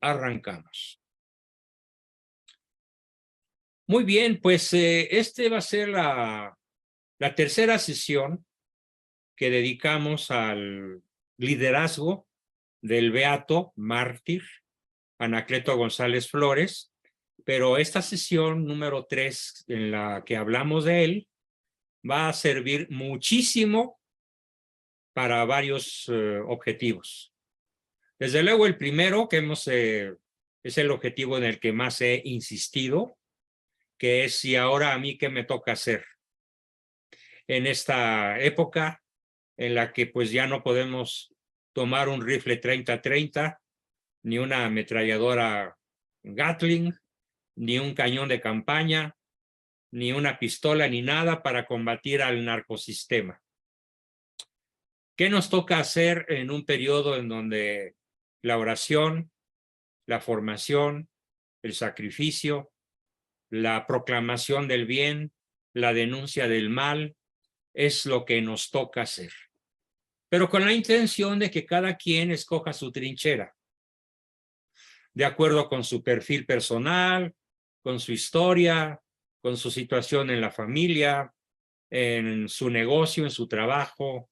Arrancamos. Muy bien, pues este va a ser la tercera sesión que dedicamos al liderazgo del beato mártir Anacleto González Flores, pero esta sesión número 3 en la que hablamos de él va a servir muchísimo para varios objetivos. Desde luego el primero que es el objetivo en el que más he insistido, que es si ahora a mí qué me toca hacer en esta época en la que pues ya no podemos tomar un rifle 30-30, ni una ametralladora Gatling, ni un cañón de campaña, ni una pistola, ni nada para combatir al narcosistema. ¿Qué nos toca hacer en un periodo en donde la oración, la formación, el sacrificio, la proclamación del bien, la denuncia del mal, es lo que nos toca hacer? Pero con la intención de que cada quien escoja su trinchera, de acuerdo con su perfil personal, con su historia, con su situación en la familia, en su negocio, en su trabajo,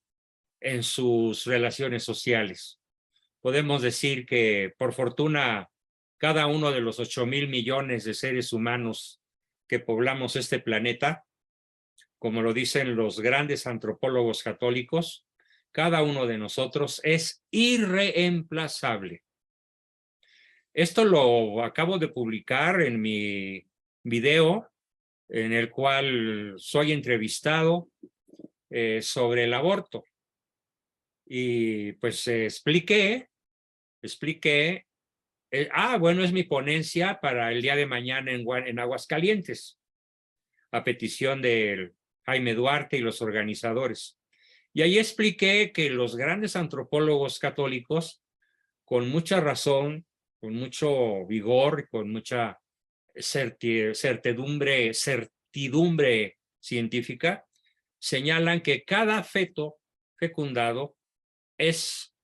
en sus relaciones sociales. Podemos decir que, por fortuna, cada uno de los 8,000 millones de seres humanos que poblamos este planeta, como lo dicen los grandes antropólogos católicos, cada uno de nosotros es irreemplazable. Esto lo acabo de publicar en mi video, en el cual soy entrevistado sobre el aborto. Y pues expliqué, bueno, es mi ponencia para el día de mañana en Aguascalientes, a petición de Jaime Duarte y los organizadores. Y ahí expliqué que los grandes antropólogos católicos, con mucha razón, con mucho vigor, con mucha certidumbre científica, señalan que cada feto fecundado es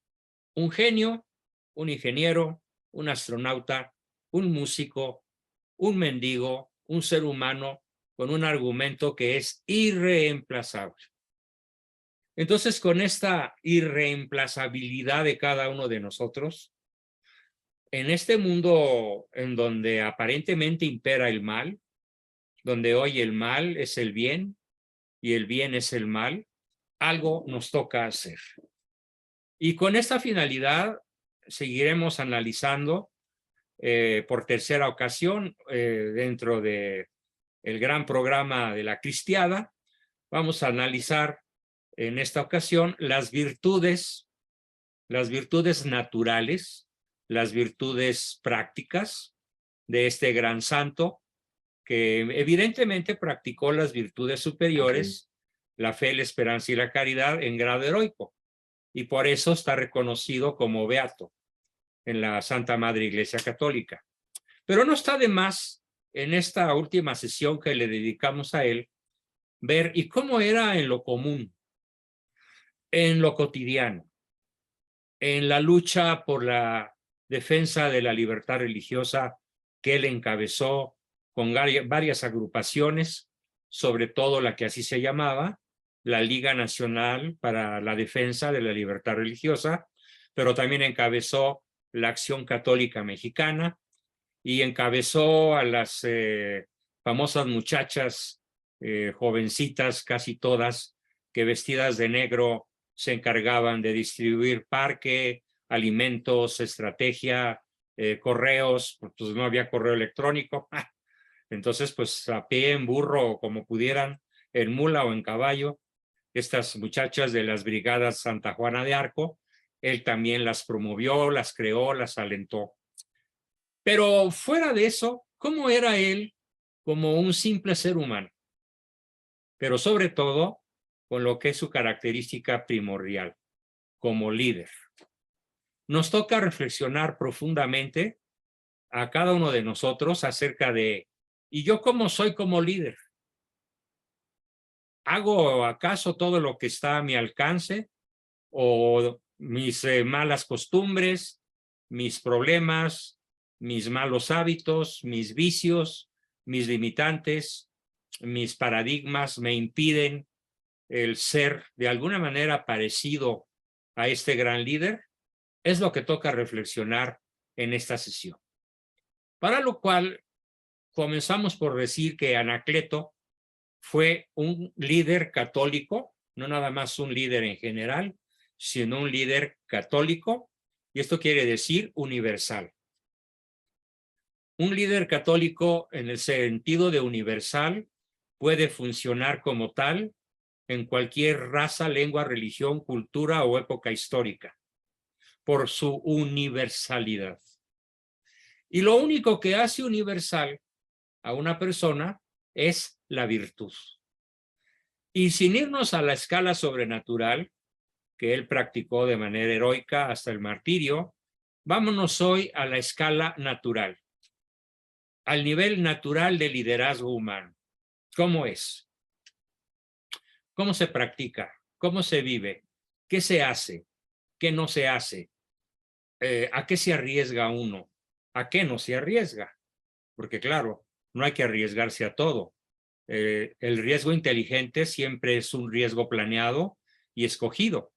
un genio, un ingeniero, un astronauta, un músico, un mendigo, un ser humano con un argumento que es irreemplazable. Entonces, con esta irreemplazabilidad de cada uno de nosotros, en este mundo en donde aparentemente impera el mal, donde hoy el mal es el bien y el bien es el mal, algo nos toca hacer. Y con esta finalidad seguiremos analizando por tercera ocasión dentro de el gran programa de la Cristiada. Vamos a analizar en esta ocasión las virtudes naturales, las virtudes prácticas de este gran santo, que evidentemente practicó las virtudes superiores, la fe, la esperanza y la caridad en grado heroico, y por eso está reconocido como beato en la Santa Madre Iglesia Católica. Pero no está de más, en esta última sesión que le dedicamos a él, ver y cómo era en lo común, en lo cotidiano, en la lucha por la defensa de la libertad religiosa que él encabezó con varias agrupaciones, sobre todo la que así se llamaba, la Liga Nacional para la Defensa de la Libertad Religiosa, pero también encabezó la Acción Católica Mexicana y encabezó a las famosas muchachas jovencitas, casi todas, que vestidas de negro se encargaban de distribuir parque, alimentos, estrategia, correos, pues no había correo electrónico. Entonces, pues a pie, en burro, o como pudieran, en mula o en caballo, estas muchachas de las brigadas Santa Juana de Arco, él también las promovió, las creó, las alentó. Pero fuera de eso, ¿cómo era él como un simple ser humano? Pero sobre todo, con lo que es su característica primordial, como líder. Nos toca reflexionar profundamente a cada uno de nosotros acerca de, ¿y yo cómo soy como líder? ¿Hago acaso todo lo que está a mi alcance? ¿O mis malas costumbres, mis problemas, mis malos hábitos, mis vicios, mis limitantes, mis paradigmas me impiden el ser de alguna manera parecido a este gran líder, es lo que toca reflexionar en esta sesión. Para lo cual, comenzamos por decir que Anacleto fue un líder católico, no nada más un líder en general, sino un líder católico, y esto quiere decir universal. Un líder católico, en el sentido de universal, puede funcionar como tal en cualquier raza, lengua, religión, cultura o época histórica, por su universalidad. Y lo único que hace universal a una persona es la virtud. Y sin irnos a la escala sobrenatural que él practicó de manera heroica hasta el martirio, vámonos hoy a la escala natural, al nivel natural del liderazgo humano. ¿Cómo es? ¿Cómo se practica? ¿Cómo se vive? ¿Qué se hace? ¿Qué no se hace? ¿A qué se arriesga uno? ¿A qué no se arriesga? Porque claro, no hay que arriesgarse a todo. El riesgo inteligente siempre es un riesgo planeado y escogido.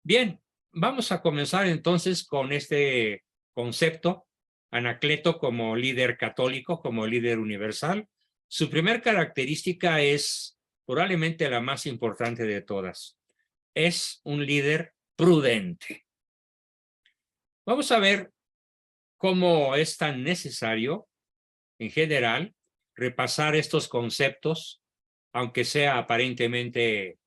Bien, vamos a comenzar entonces con este concepto, Anacleto como líder católico, como líder universal. Su primer característica es probablemente la más importante de todas. Es un líder prudente. Vamos a ver cómo es tan necesario, en general, repasar estos conceptos, aunque sea aparentemente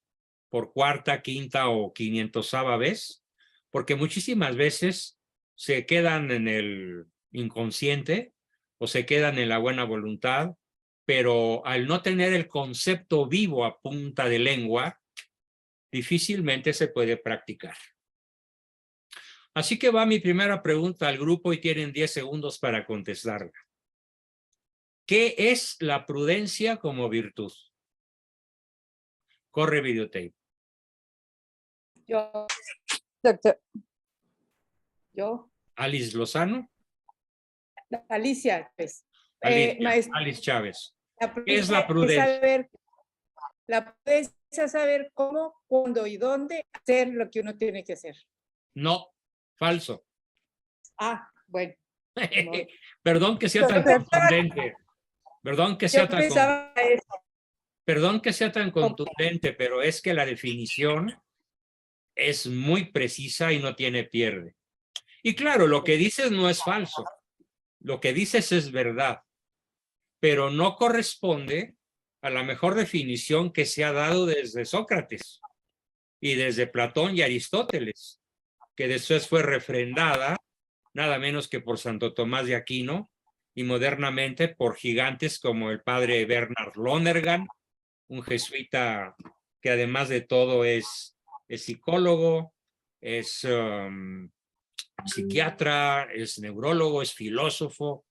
por cuarta, quinta o quinientosava vez, porque muchísimas veces se quedan en el inconsciente o se quedan en la buena voluntad, pero al no tener el concepto vivo a punta de lengua, difícilmente se puede practicar. Así que va mi primera pregunta al grupo y tienen 10 segundos para contestarla. ¿Qué es la prudencia como virtud? Corre videotape. Yo, doctor. Yo. Alice Lozano. Alicia, pues. Alice Chávez. ¿Qué es La la prudencia? prudencia es saber cómo, cuándo y dónde hacer lo que uno tiene que hacer. No, falso. Ah, bueno. Perdón que sea tan contundente. Perdón que sea tan contundente, pero es que la definición es muy precisa y no tiene pierde. Y claro, lo que dices no es falso. Lo que dices es verdad, pero no corresponde a la mejor definición que se ha dado desde Sócrates y desde Platón y Aristóteles, que después fue refrendada nada menos que por Santo Tomás de Aquino y modernamente por gigantes como el padre Bernard Lonergan, un jesuita que además de todo es psicólogo, es psiquiatra, es neurólogo, es filósofo,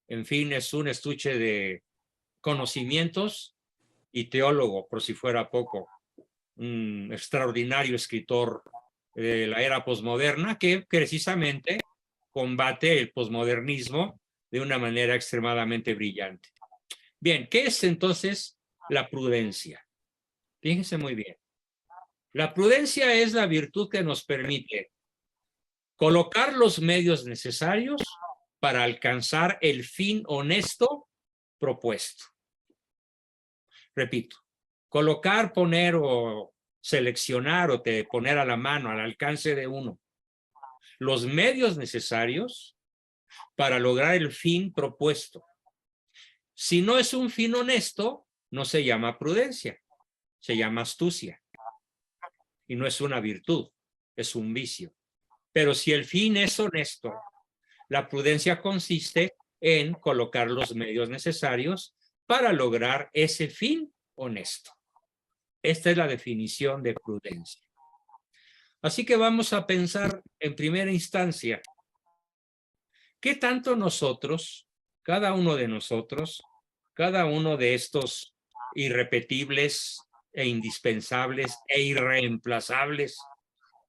en fin, es un estuche de conocimientos y teólogo, por si fuera poco, un extraordinario escritor de la era posmoderna que precisamente combate el posmodernismo de una manera extremadamente brillante. Bien, ¿qué es entonces la prudencia? Fíjense muy bien. La prudencia es la virtud que nos permite colocar los medios necesarios para alcanzar el fin honesto propuesto. Repito, colocar, poner o seleccionar o poner a la mano, al alcance de uno, los medios necesarios para lograr el fin propuesto. Si no es un fin honesto, no se llama prudencia, se llama astucia. Y no es una virtud, es un vicio. Pero si el fin es honesto, la prudencia consiste en colocar los medios necesarios para lograr ese fin honesto. Esta es la definición de prudencia. Así que vamos a pensar en primera instancia, ¿qué tanto nosotros, cada uno de nosotros, cada uno de estos irrepetibles e indispensables e irreemplazables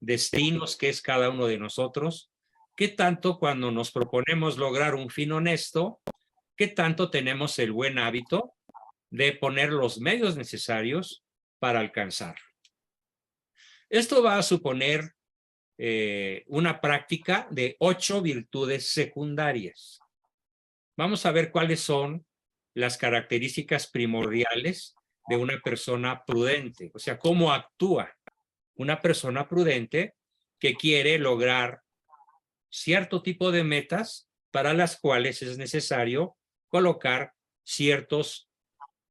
destinos que es cada uno de nosotros, ¿Qué tanto cuando nos proponemos lograr un fin honesto, qué tanto tenemos el buen hábito de poner los medios necesarios para alcanzarlo? Esto va a suponer una práctica de 8 virtudes secundarias. Vamos a ver cuáles son las características primordiales de una persona prudente, o sea, cómo actúa una persona prudente que quiere lograr cierto tipo de metas para las cuales es necesario colocar ciertos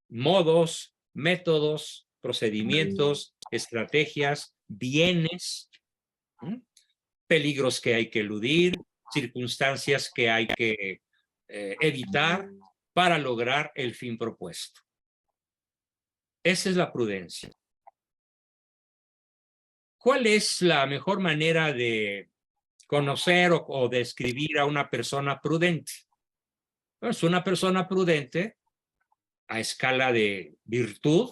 modos, métodos, procedimientos, estrategias, bienes, peligros que hay que eludir, circunstancias que hay que evitar para lograr el fin propuesto. Esa es la prudencia. ¿Cuál es la mejor manera de conocer o describir a una persona prudente? Es una persona prudente a escala de virtud.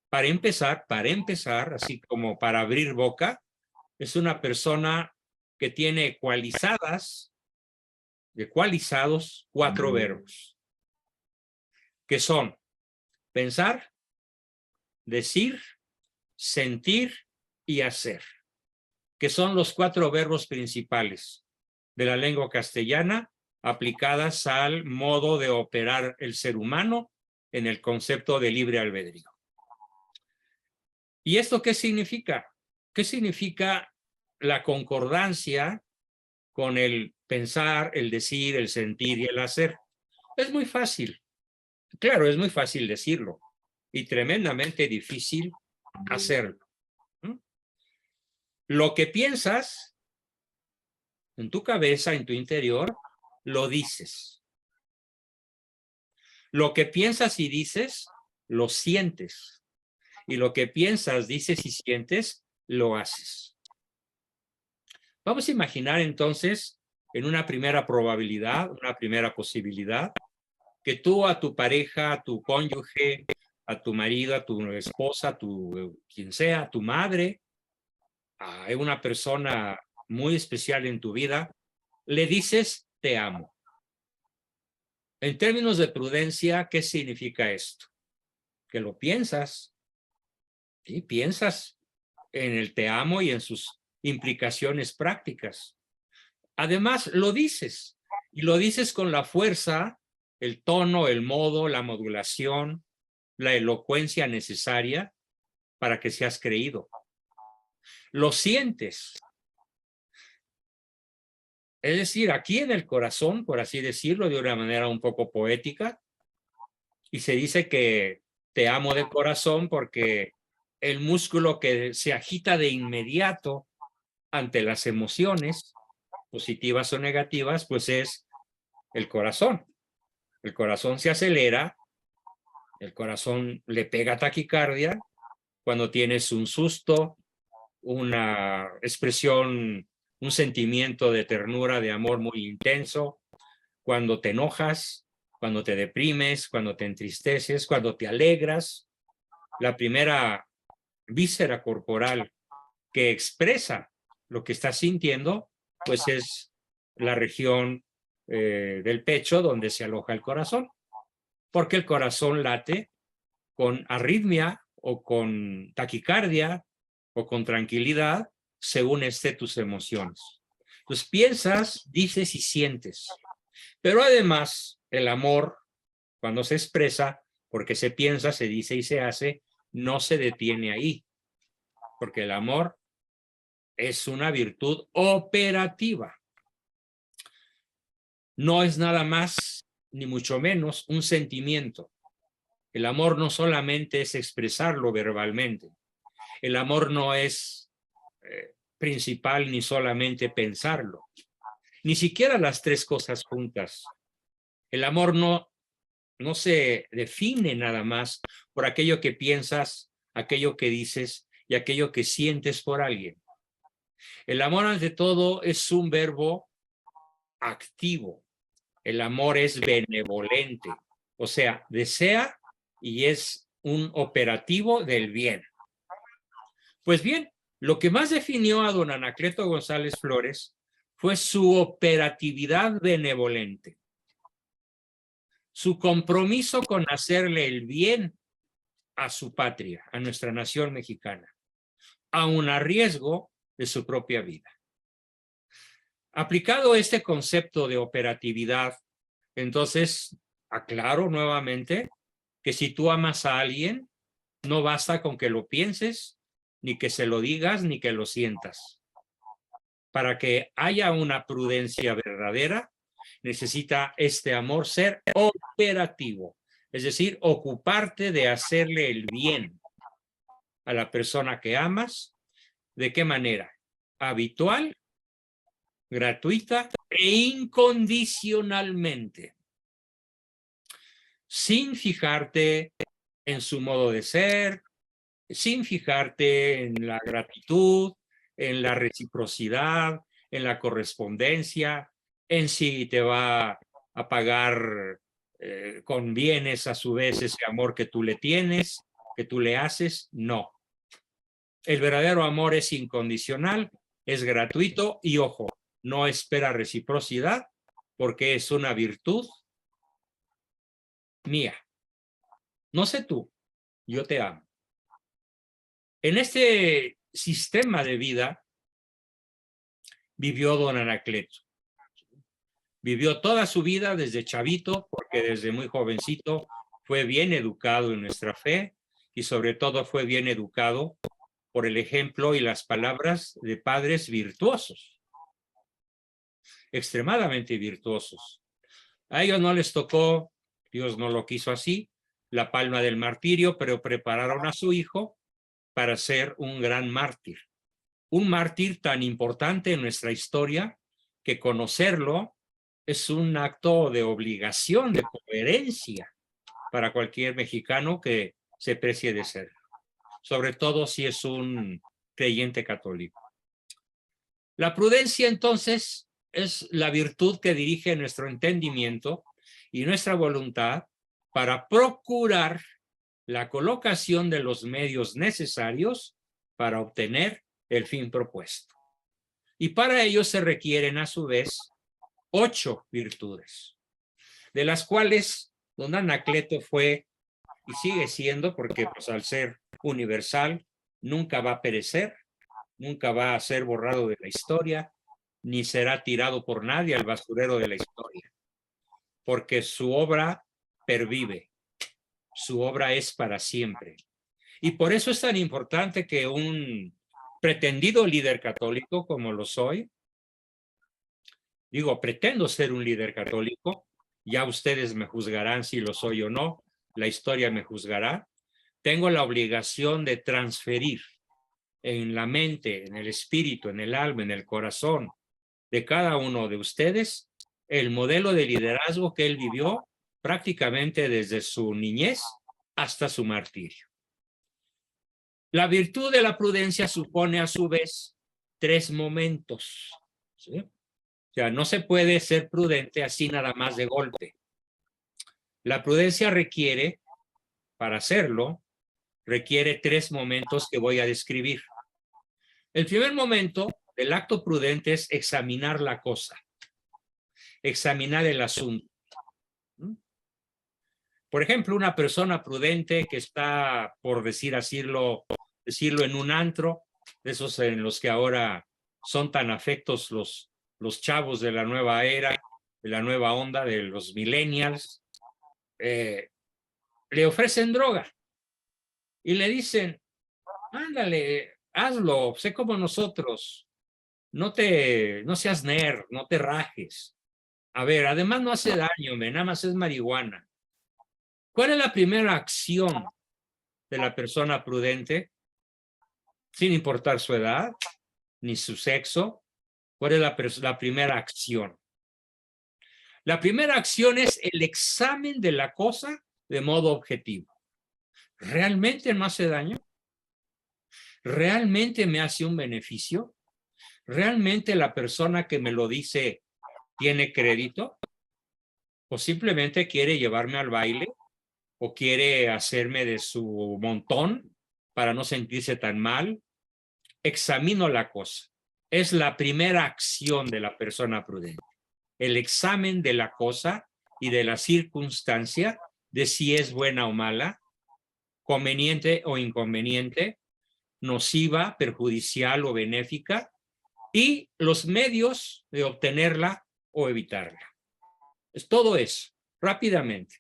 Para empezar, así como para abrir boca, es una persona que tiene ecualizados 4 verbos, que son pensar, decir, sentir y hacer, que son los 4 verbos principales de la lengua castellana aplicadas al modo de operar el ser humano en el concepto de libre albedrío. ¿Y esto qué significa? ¿Qué significa la concordancia con el pensar, el decir, el sentir y el hacer? Es muy fácil. Claro, es muy fácil decirlo y tremendamente difícil hacerlo. Lo que piensas en tu cabeza, en tu interior, lo dices. Lo que piensas y dices, lo sientes. Y lo que piensas, dices y sientes, lo haces. Vamos a imaginar entonces, en una primera probabilidad, una primera posibilidad, que tú a tu pareja, a tu cónyuge, a tu marido, a tu esposa, a tu quien sea, a tu madre, a una persona muy especial en tu vida, le dices te amo. En términos de prudencia, ¿qué significa esto? Que lo piensas, ¿sí? Piensas en el te amo y en sus implicaciones prácticas. Además, lo dices, y lo dices con la fuerza, el tono, el modo, la modulación, la elocuencia necesaria para que seas creído. Lo sientes. Es decir, aquí en el corazón, por así decirlo, de una manera un poco poética, y se dice que te amo de corazón porque el músculo que se agita de inmediato ante las emociones, positivas o negativas, pues es el corazón. El corazón se acelera, el corazón le pega taquicardia cuando tienes un susto, una expresión, un sentimiento de ternura, de amor muy intenso, cuando te enojas, cuando te deprimes, cuando te entristeces, cuando te alegras. La primera víscera corporal que expresa lo que estás sintiendo, pues es la región del pecho donde se aloja el corazón, porque el corazón late con arritmia o con taquicardia o con tranquilidad según tus emociones. Entonces piensas, dices y sientes. Pero además el amor, cuando se expresa, porque se piensa, se dice y se hace, no se detiene ahí, porque el amor es una virtud operativa. No es nada más, ni mucho menos, un sentimiento. El amor no solamente es expresarlo verbalmente. El amor no es principal ni solamente pensarlo. Ni siquiera las 3 cosas juntas. El amor no se define nada más por aquello que piensas, aquello que dices y aquello que sientes por alguien. El amor, ante todo, es un verbo activo. El amor es benevolente, o sea, desea y es un operativo del bien. Pues bien, lo que más definió a don Anacleto González Flores fue su operatividad benevolente, su compromiso con hacerle el bien a su patria, a nuestra nación mexicana, aun a riesgo de su propia vida. Aplicado este concepto de operatividad, entonces aclaro nuevamente que si tú amas a alguien, no basta con que lo pienses, ni que se lo digas, ni que lo sientas. Para que haya una prudencia verdadera, necesita este amor ser operativo, es decir, ocuparte de hacerle el bien a la persona que amas. ¿De qué manera? Habitual, gratuita e incondicionalmente, sin fijarte en su modo de ser, sin fijarte en la gratitud, en la reciprocidad, en la correspondencia, en si te va a pagar con bienes a su vez ese amor que tú le tienes, que tú le haces. No. El verdadero amor es incondicional, es gratuito y, ojo, no espera reciprocidad porque es una virtud mía. No sé tú, yo te amo. En este sistema de vida vivió don Anacleto. Vivió toda su vida desde chavito, porque desde muy jovencito fue bien educado en nuestra fe y sobre todo fue bien educado por el ejemplo y las palabras de padres virtuosos, extremadamente virtuosos. A ellos no les tocó, Dios no lo quiso así, la palma del martirio, pero prepararon a su hijo para ser un gran mártir. Un mártir tan importante en nuestra historia que conocerlo es un acto de obligación, de coherencia para cualquier mexicano que se precie de ser, sobre todo si es un creyente católico. La prudencia, entonces, es la virtud que dirige nuestro entendimiento y nuestra voluntad para procurar la colocación de los medios necesarios para obtener el fin propuesto. Y para ello se requieren, a su vez, 8 virtudes, de las cuales don Anacleto fue y sigue siendo, porque pues, al ser universal, nunca va a perecer, nunca va a ser borrado de la historia, ni será tirado por nadie al basurero de la historia, porque su obra pervive, su obra es para siempre. Y por eso es tan importante que un pretendido líder católico, como lo soy, digo, pretendo ser un líder católico, ya ustedes me juzgarán si lo soy o no, la historia me juzgará, tengo la obligación de transferir en la mente, en el espíritu, en el alma, en el corazón de cada uno de ustedes el modelo de liderazgo que él vivió prácticamente desde su niñez hasta su martirio. La virtud de la prudencia supone a su vez 3 momentos, ¿sí? O sea, no se puede ser prudente así nada más de golpe. La prudencia requiere, para hacerlo, requiere 3 momentos que voy a describir. El primer momento del acto prudente es examinar la cosa, examinar el asunto. Por ejemplo, una persona prudente que está, por decirlo en un antro, de esos en los que ahora son tan afectos los chavos de la nueva era, de la nueva onda, de los millennials, le ofrecen droga y le dicen, ándale, hazlo, sé como nosotros, no seas nerd, no te rajes. A ver, además no hace daño, nada más es marihuana. ¿Cuál es la primera acción de la persona prudente? Sin importar su edad, ni su sexo, ¿cuál es la primera acción? La primera acción es el examen de la cosa de modo objetivo. ¿Realmente no hace daño? ¿Realmente me hace un beneficio? ¿Realmente la persona que me lo dice tiene crédito? ¿O simplemente quiere llevarme al baile? ¿O quiere hacerme de su montón para no sentirse tan mal? Examino la cosa. es la primera acción de la persona prudente. El examen de la cosa y de la circunstancia, de si es buena o mala, conveniente o inconveniente, nociva, perjudicial o benéfica, y los medios de obtenerla o evitarla. Es todo eso, rápidamente.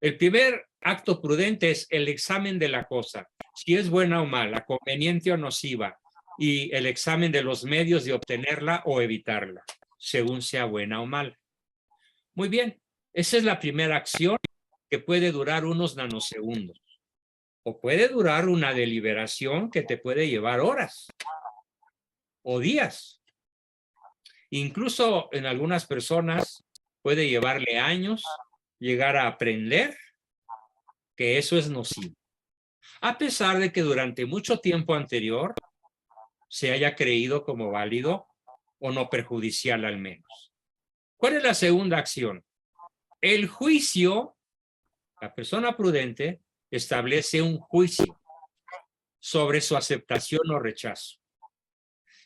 El primer acto prudente es el examen de la cosa, si es buena o mala, conveniente o nociva, y el examen de los medios de obtenerla o evitarla, según sea buena o mala. Muy bien, esa es la primera acción, que puede durar unos nanosegundos, o puede durar una deliberación que te puede llevar horas o días. Incluso en algunas personas puede llevarle años llegar a aprender que eso es nocivo, a pesar de que durante mucho tiempo anterior se haya creído como válido o no perjudicial al menos. ¿Cuál es la segunda acción? El juicio. La persona prudente establece un juicio sobre su aceptación o rechazo.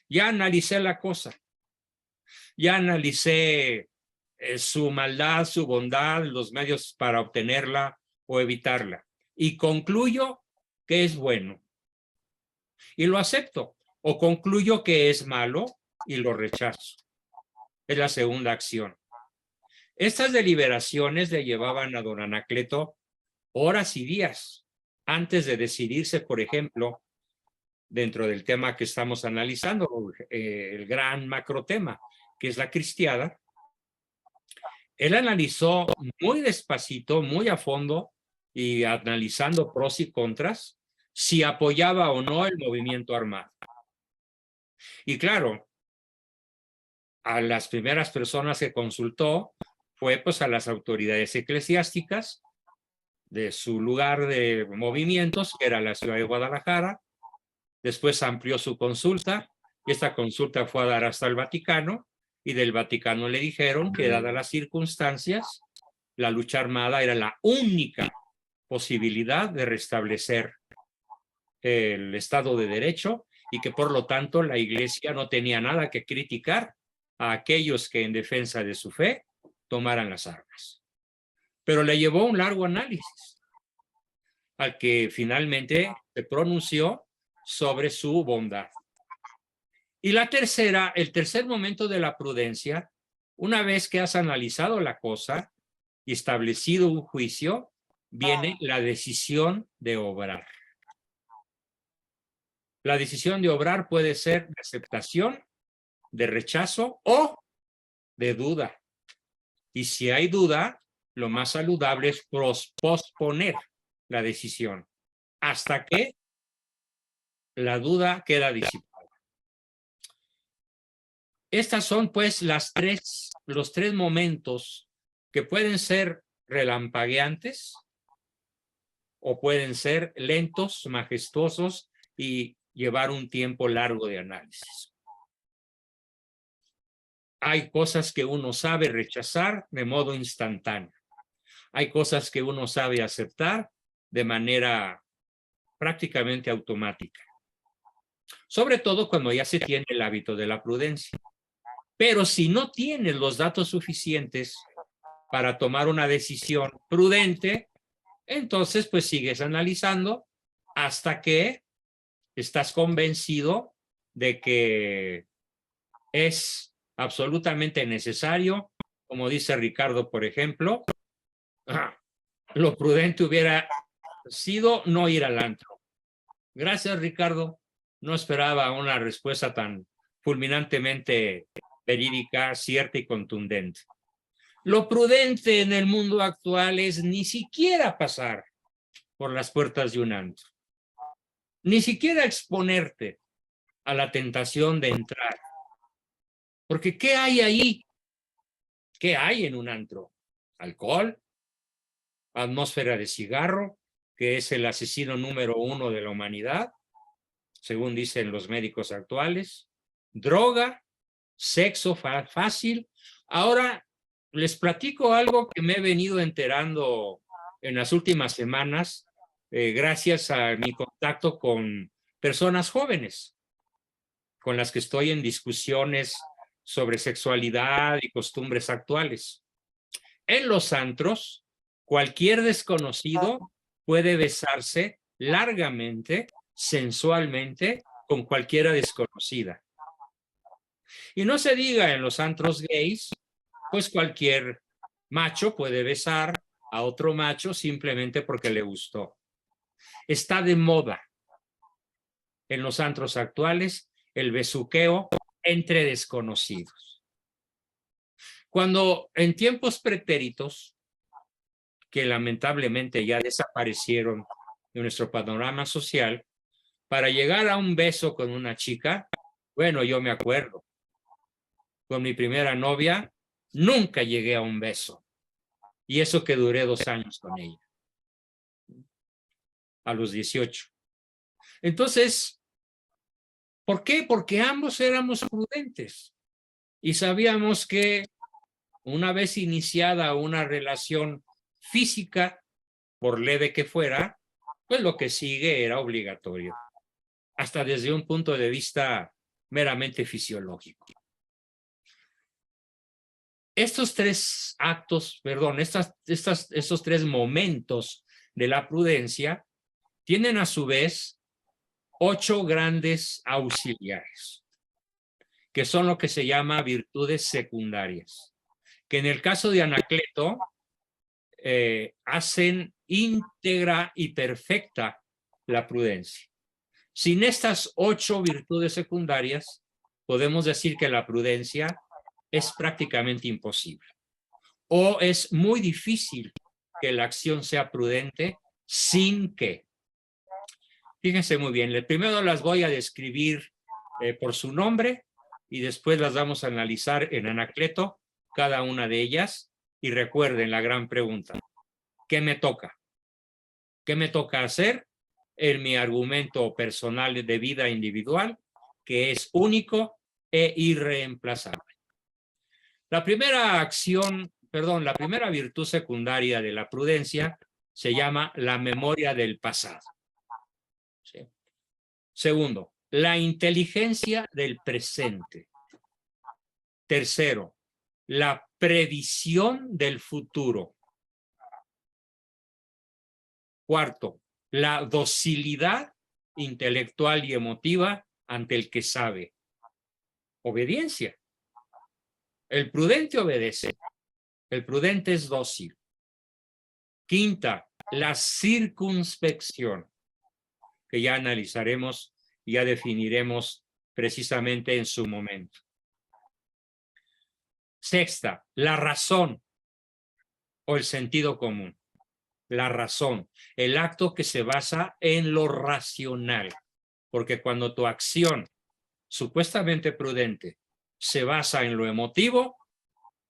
Ya analicé la cosa, ya analicé su maldad, su bondad, los medios para obtenerla o evitarla, y concluyo que es bueno y lo acepto, o concluyo que es malo y lo rechazo. Es la segunda acción. Estas deliberaciones le llevaban a don Anacleto horas y días antes de decidirse, por ejemplo, dentro del tema que estamos analizando, el gran macro tema, que es la cristiada. Él analizó muy despacito, muy a fondo, y analizando pros y contras, si apoyaba o no el movimiento armado. Y claro, a las primeras personas que consultó fue pues a las autoridades eclesiásticas de su lugar de movimientos, que era la ciudad de Guadalajara. Después amplió su consulta, y esta consulta fue a dar hasta el Vaticano, y del Vaticano le dijeron que, dadas las circunstancias, la lucha armada era la única posibilidad de restablecer el Estado de Derecho, y que por lo tanto la Iglesia no tenía nada que criticar a aquellos que en defensa de su fe tomaran las armas. Pero le llevó un largo análisis, al que finalmente se pronunció sobre su bondad. Y la tercera, el tercer momento de la prudencia, una vez que has analizado la cosa y establecido un juicio, viene la decisión de obrar. La decisión de obrar puede ser de aceptación, de rechazo o de duda. Y si hay duda, lo más saludable es posponer la decisión hasta que la duda queda disipada. Estas son pues los tres momentos que pueden ser relampagueantes o pueden ser lentos, majestuosos y llevar un tiempo largo de análisis. Hay cosas que uno sabe rechazar de modo instantáneo. Hay cosas que uno sabe aceptar de manera prácticamente automática. Sobre todo cuando ya se tiene el hábito de la prudencia. Pero si no tienes los datos suficientes para tomar una decisión prudente, entonces pues sigues analizando hasta que estás convencido de que es absolutamente necesario, como dice Ricardo, por ejemplo, lo prudente hubiera sido no ir al antro. Gracias, Ricardo. No esperaba una respuesta tan fulminantemente verídica, cierta y contundente. Lo prudente en el mundo actual es ni siquiera pasar por las puertas de un antro, ni siquiera exponerte a la tentación de entrar. Porque ¿qué hay ahí? ¿Qué hay en un antro? Alcohol, atmósfera de cigarro, que es el asesino número 1 de la humanidad, según dicen los médicos actuales, droga, sexo fácil. Ahora les platico algo que me he venido enterando en las últimas semanas, gracias a mi contacto con personas jóvenes. con las que estoy en discusiones sobre sexualidad y costumbres actuales. En los antros, cualquier desconocido puede besarse largamente, sensualmente, con cualquiera desconocida. Y no se diga en los antros gays, pues cualquier macho puede besar a otro macho simplemente porque le gustó. Está de moda en los antros actuales el besuqueo entre desconocidos. Cuando en tiempos pretéritos, que lamentablemente ya desaparecieron de nuestro panorama social, para llegar a un beso con una chica, bueno, yo me acuerdo, con mi primera novia, nunca llegué a un beso. Y eso que duré 2 años con ella, a los 18. Entonces, ¿por qué? Porque ambos éramos prudentes y sabíamos que una vez iniciada una relación física, por leve que fuera, pues lo que sigue era obligatorio, hasta desde un punto de vista meramente fisiológico. Estos 3 actos, perdón, estos 3 momentos de la prudencia tienen a su vez 8 grandes auxiliares, que son lo que se llama virtudes secundarias, que en el caso de Anacleto hacen íntegra y perfecta la prudencia. Sin estas 8 virtudes secundarias, podemos decir que la prudencia es prácticamente imposible. O es muy difícil que la acción sea prudente sin que. Fíjense muy bien, primero las voy a describir por su nombre y después las vamos a analizar en Anacleto, cada una de ellas. Y recuerden la gran pregunta, ¿qué me toca? ¿Qué me toca hacer en mi argumento personal de vida individual, que es único e irreemplazable? La primera virtud secundaria de la prudencia se llama la memoria del pasado. ¿Sí? Segundo, la inteligencia del presente. Tercero, la previsión del futuro. Cuarto, la docilidad intelectual y emotiva ante el que sabe. Obediencia. El prudente obedece. El prudente es dócil. Quinta, la circunspección, que ya analizaremos y ya definiremos precisamente en su momento. Sexta, la razón o el sentido común. La razón, el acto que se basa en lo racional, porque cuando tu acción supuestamente prudente se basa en lo emotivo,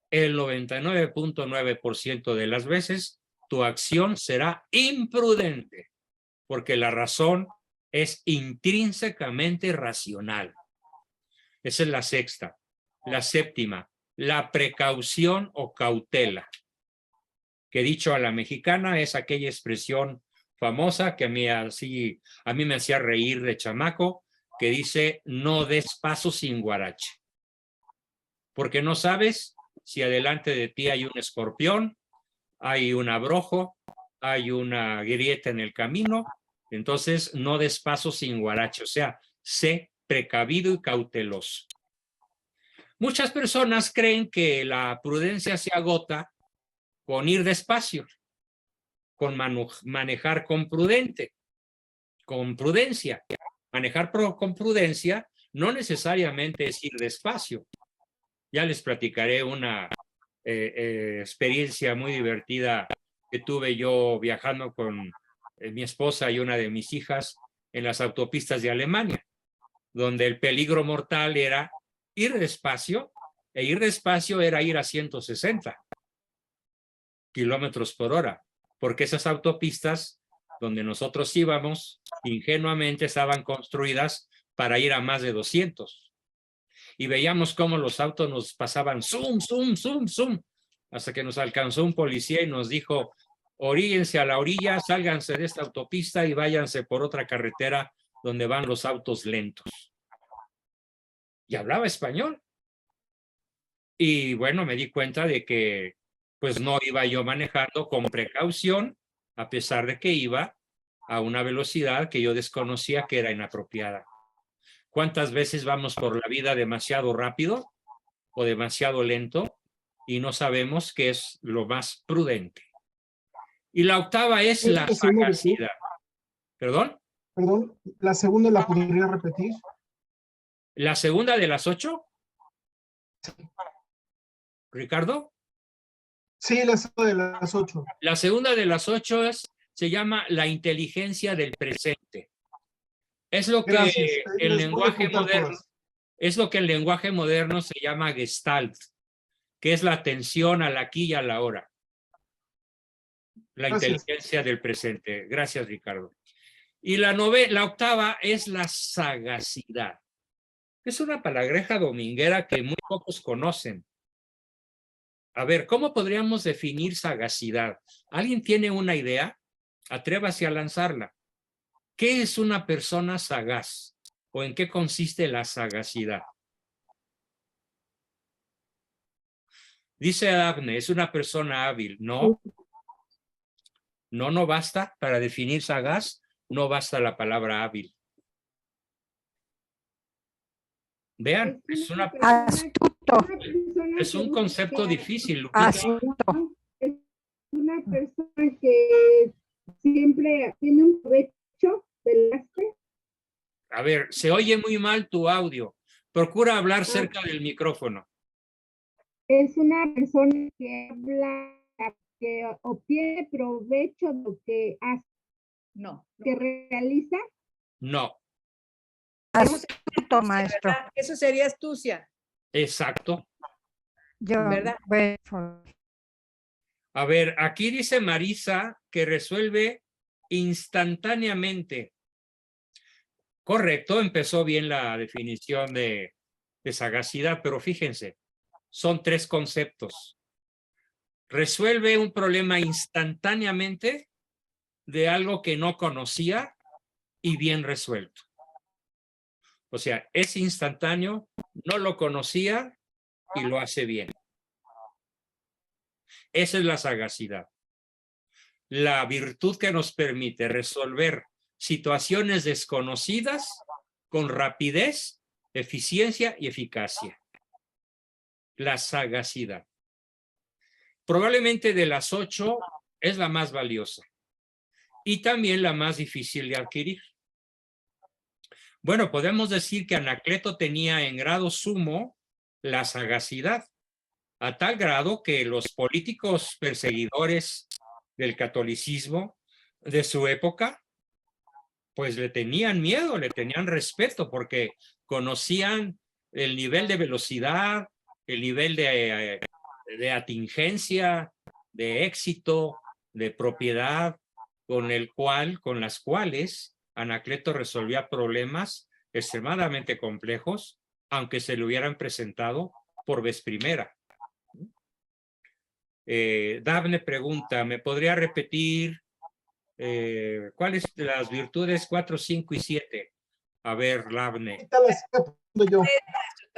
el 99.9% de las veces tu acción será imprudente, porque la razón es intrínsecamente racional. Esa es la sexta. La séptima, la precaución o cautela, que dicho a la mexicana es aquella expresión famosa que a mí me hacía reír de chamaco, que dice: no des paso sin guarache, porque no sabes si adelante de ti hay un escorpión, hay un abrojo, hay una grieta en el camino. Entonces no des paso sin guarache, o sea, sé precavido y cauteloso. Muchas personas creen que la prudencia se agota con ir despacio, con manejar con prudencia. Manejar con prudencia no necesariamente es ir despacio. Ya les platicaré una experiencia muy divertida que tuve yo viajando con mi esposa y una de mis hijas en las autopistas de Alemania, donde el peligro mortal era ir despacio, e ir despacio era ir a 160 kilómetros por hora, porque esas autopistas donde nosotros íbamos ingenuamente estaban construidas para ir a más de 200. Y veíamos cómo los autos nos pasaban zoom, zoom, zoom, zoom, hasta que nos alcanzó un policía y nos dijo: oríllense a la orilla, sálganse de esta autopista y váyanse por otra carretera donde van los autos lentos. y hablaba español. Y bueno, me di cuenta de que pues no iba yo manejando con precaución, a pesar de que iba a una velocidad que yo desconocía que era inapropiada. ¿Cuántas veces vamos por la vida demasiado rápido o demasiado lento y no sabemos qué es lo más prudente? Y la octava es la sagacidad. ¿Perdón? Perdón, la segunda la podría repetir. ¿La segunda de las 8? ¿Ricardo? Sí, la segunda de las 8. La segunda de las 8 se llama la inteligencia del presente. Es lo que Gracias. el Les voy a lenguaje apuntar moderno, todas. es lo que el lenguaje moderno se llama Gestalt, que es la atención al aquí y a la hora. La Gracias. inteligencia del presente. Gracias, Ricardo. Y la octava es la sagacidad. Es una palabreja dominguera que muy pocos conocen. A ver, ¿cómo podríamos definir sagacidad? ¿Alguien tiene una idea? Atrévase a lanzarla. ¿Qué es una persona sagaz? ¿O en qué consiste la sagacidad? Dice Daphne, es una persona hábil. No, no basta. Para definir sagaz, no basta la palabra hábil. Vean, Astuto. es un concepto difícil, Lupita. Astuto. Es una persona que siempre tiene un provecho del arte. A ver, se oye muy mal tu audio. Procura hablar cerca del micrófono. Es una persona que habla, que obtiene provecho de lo que hace, No. que realiza. No, Astuto, maestro. Eso sería astucia, exacto. Yo, ¿verdad? bueno, A ver, aquí dice Marisa que resuelve instantáneamente. Correcto, empezó bien la definición de sagacidad, pero fíjense, son 3 conceptos. Resuelve un problema instantáneamente de algo que no conocía y bien resuelto. O sea, es instantáneo, no lo conocía y lo hace bien. Esa es la sagacidad. La virtud que nos permite resolver situaciones desconocidas con rapidez, eficiencia y eficacia. La sagacidad. Probablemente de las 8 es la más valiosa y también la más difícil de adquirir. Bueno, podemos decir que Anacleto tenía en grado sumo la sagacidad, a tal grado que los políticos perseguidores del catolicismo de su época, pues le tenían miedo, le tenían respeto, porque conocían el nivel de velocidad, el nivel de atingencia, de éxito, de propiedad, con las cuales Anacleto resolvía problemas extremadamente complejos, aunque se le hubieran presentado por vez primera. Daphne pregunta, ¿me podría repetir cuáles las virtudes 4, 5 y 7? A ver, Daphne.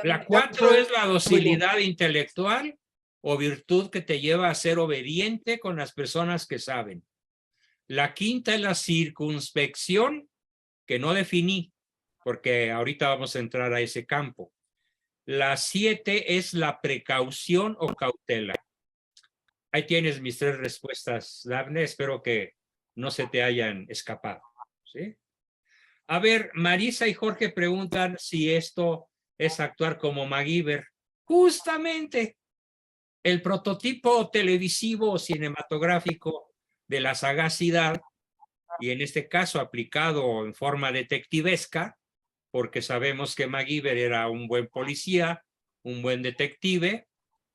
La 4 es la docilidad intelectual o virtud que te lleva a ser obediente con las personas que saben. La 5ª es la circunspección, que no definí, porque ahorita vamos a entrar a ese campo. La 7 es la precaución o cautela. Ahí tienes mis 3 respuestas, Daphne. Espero que no se te hayan escapado. ¿Sí? A ver, Marisa y Jorge preguntan si esto es actuar como MacGyver. Justamente el prototipo televisivo o cinematográfico de la sagacidad, y en este caso aplicado en forma detectivesca, porque sabemos que MacGyver era un buen policía, un buen detective,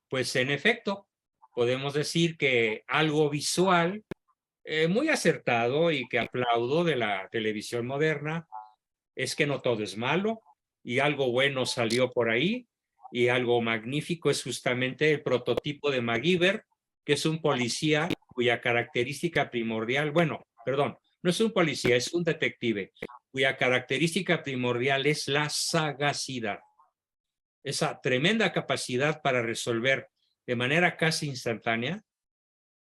pues en efecto, podemos decir que algo visual muy acertado y que aplaudo de la televisión moderna es que no todo es malo y algo bueno salió por ahí y algo magnífico es justamente el prototipo de MacGyver, que es un policía cuya característica primordial, bueno, perdón, no es un policía, es un detective, cuya característica primordial es la sagacidad. esa tremenda capacidad para resolver de manera casi instantánea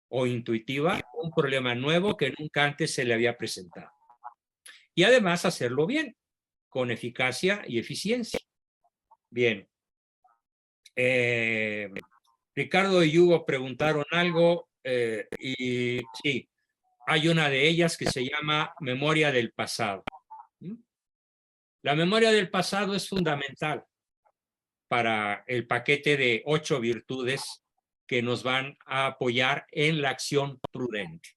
o intuitiva un problema nuevo que nunca antes se le había presentado. Y además hacerlo bien, con eficacia y eficiencia. Bien. Ricardo y Hugo preguntaron algo y sí, hay una de ellas que se llama memoria del pasado. La memoria del pasado es fundamental para el paquete de 8 virtudes que nos van a apoyar en la acción prudente.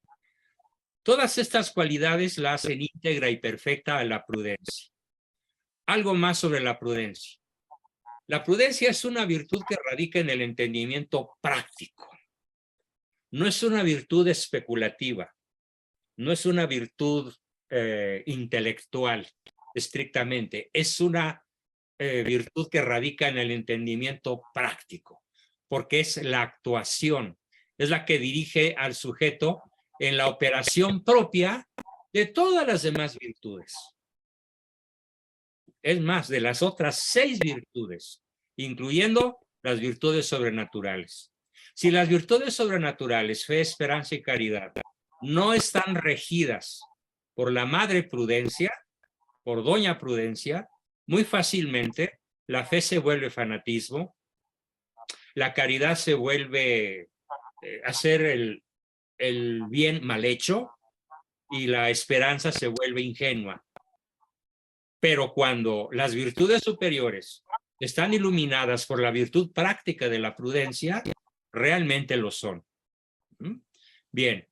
Todas estas cualidades la hacen íntegra y perfecta a la prudencia. Algo más sobre la prudencia. La prudencia es una virtud que radica en el entendimiento práctico. No es una virtud especulativa, no es una virtud intelectual estrictamente, es una virtud que radica en el entendimiento práctico, porque es la actuación, es la que dirige al sujeto en la operación propia de todas las demás virtudes. Es más, de las otras 6 virtudes, incluyendo las virtudes sobrenaturales. Si las virtudes sobrenaturales, fe, esperanza y caridad, no están regidas por la madre prudencia, por doña prudencia, muy fácilmente la fe se vuelve fanatismo, la caridad se vuelve hacer el bien mal hecho y la esperanza se vuelve ingenua. Pero cuando las virtudes superiores están iluminadas por la virtud práctica de la prudencia, realmente lo son. Bien.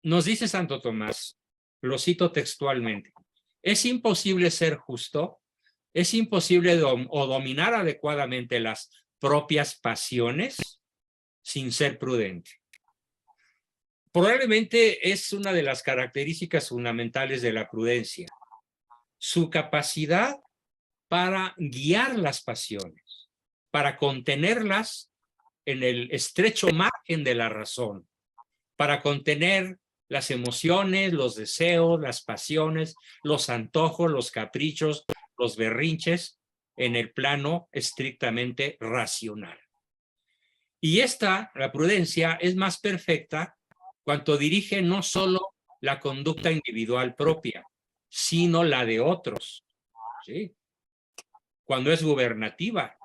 Nos dice Santo Tomás, lo cito textualmente, es imposible ser justo, es imposible dominar adecuadamente las propias pasiones sin ser prudente. Probablemente es una de las características fundamentales de la prudencia, su capacidad para guiar las pasiones, para contenerlas en el estrecho margen de la razón, para contener las emociones, los deseos, las pasiones, los antojos, los caprichos, los berrinches en el plano estrictamente racional. Y la prudencia, es más perfecta cuando dirige no solo la conducta individual propia, sino la de otros. ¿Sí? Cuando es gubernativa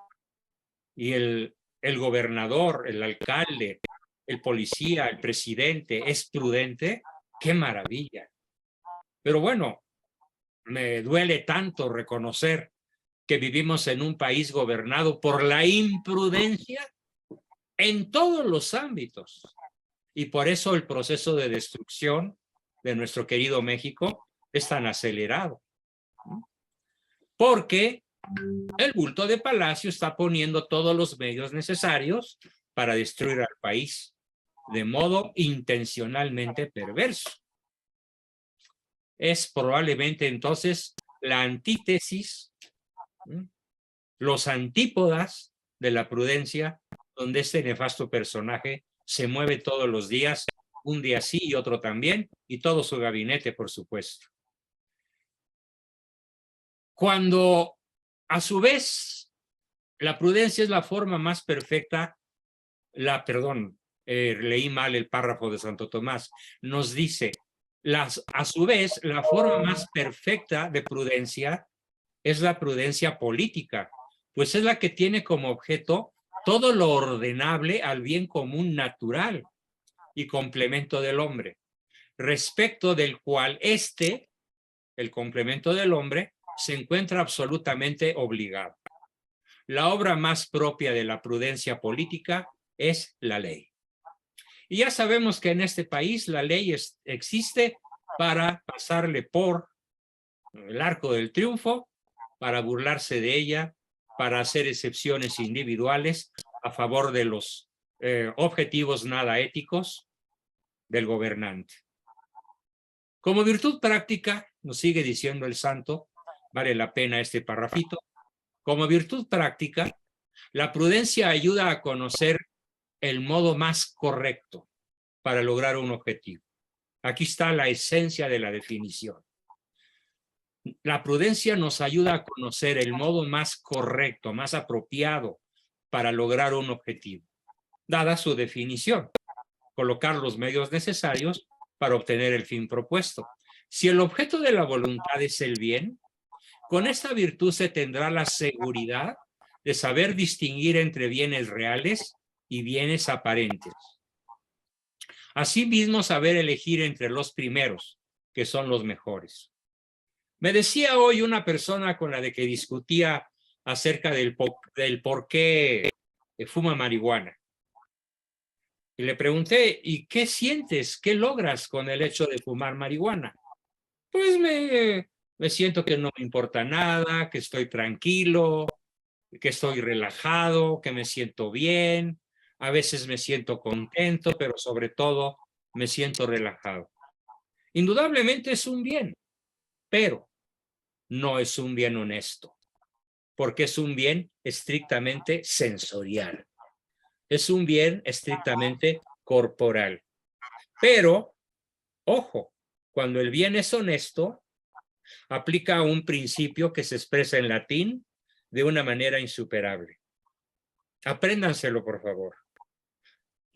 y el gobernador, el alcalde, el policía, el presidente es prudente, ¡qué maravilla! Pero bueno, me duele tanto reconocer que vivimos en un país gobernado por la imprudencia en todos los ámbitos. Y por eso el proceso de destrucción de nuestro querido México es tan acelerado. Porque el bulto de Palacio está poniendo todos los medios necesarios para destruir al país de modo intencionalmente perverso. Es probablemente entonces la antítesis, los antípodas de la prudencia, donde este nefasto personaje se mueve todos los días, un día sí y otro también, y todo su gabinete, por supuesto. Cuando, a su vez, la prudencia es la forma más perfecta, leí mal el párrafo de Santo Tomás, nos dice, a su vez, la forma más perfecta de prudencia es la prudencia política, pues es la que tiene como objeto todo lo ordenable al bien común natural y complemento del hombre, respecto del cual el complemento del hombre, se encuentra absolutamente obligado. La obra más propia de la prudencia política es la ley. Y ya sabemos que en este país la ley existe para pasarle por el arco del triunfo, para burlarse de ella, para hacer excepciones individuales a favor de los objetivos nada éticos del gobernante. Como virtud práctica, nos sigue diciendo el santo, vale la pena este parrafito, como virtud práctica, la prudencia ayuda a conocer el modo más correcto para lograr un objetivo. Aquí está la esencia de la definición. La prudencia nos ayuda a conocer el modo más correcto, más apropiado para lograr un objetivo, dada su definición, colocar los medios necesarios para obtener el fin propuesto. Si el objeto de la voluntad es el bien, con esta virtud se tendrá la seguridad de saber distinguir entre bienes reales y bienes aparentes. Asimismo, saber elegir entre los primeros, que son los mejores. Me decía hoy una persona con la de que discutía acerca del por qué fuma marihuana. Y le pregunté, ¿y qué sientes? ¿Qué logras con el hecho de fumar marihuana? Pues me siento que no me importa nada, que estoy tranquilo, que estoy relajado, que me siento bien. A veces me siento contento, pero sobre todo me siento relajado. Indudablemente es un bien, pero no es un bien honesto, porque es un bien estrictamente sensorial. Es un bien estrictamente corporal. Pero, ojo, cuando el bien es honesto, aplica un principio que se expresa en latín de una manera insuperable. Apréndanselo, por favor.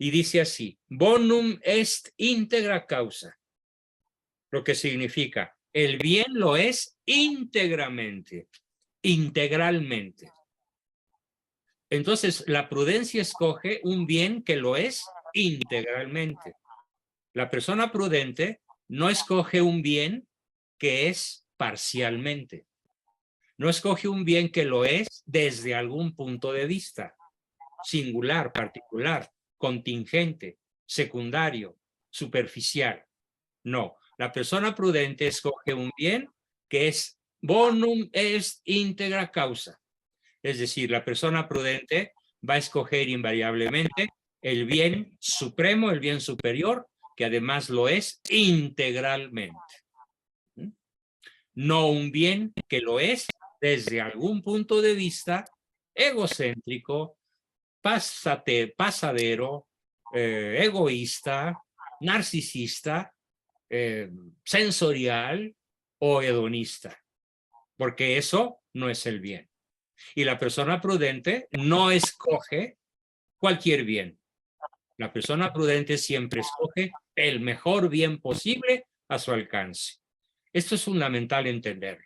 Y dice así: bonum est integra causa. Lo que significa, el bien lo es íntegramente, integralmente. Entonces, la prudencia escoge un bien que lo es integralmente. La persona prudente no escoge un bien que es parcialmente. No escoge un bien que lo es desde algún punto de vista, singular, particular, contingente, secundario, superficial. No, la persona prudente escoge un bien que es bonum est integra causa. Es decir, la persona prudente va a escoger invariablemente el bien supremo, el bien superior, que además lo es integralmente. No un bien que lo es desde algún punto de vista egocéntrico, pasadero, egoísta, narcisista, sensorial o hedonista, porque eso no es el bien. Y la persona prudente no escoge cualquier bien. La persona prudente siempre escoge el mejor bien posible a su alcance. Esto es fundamental entender.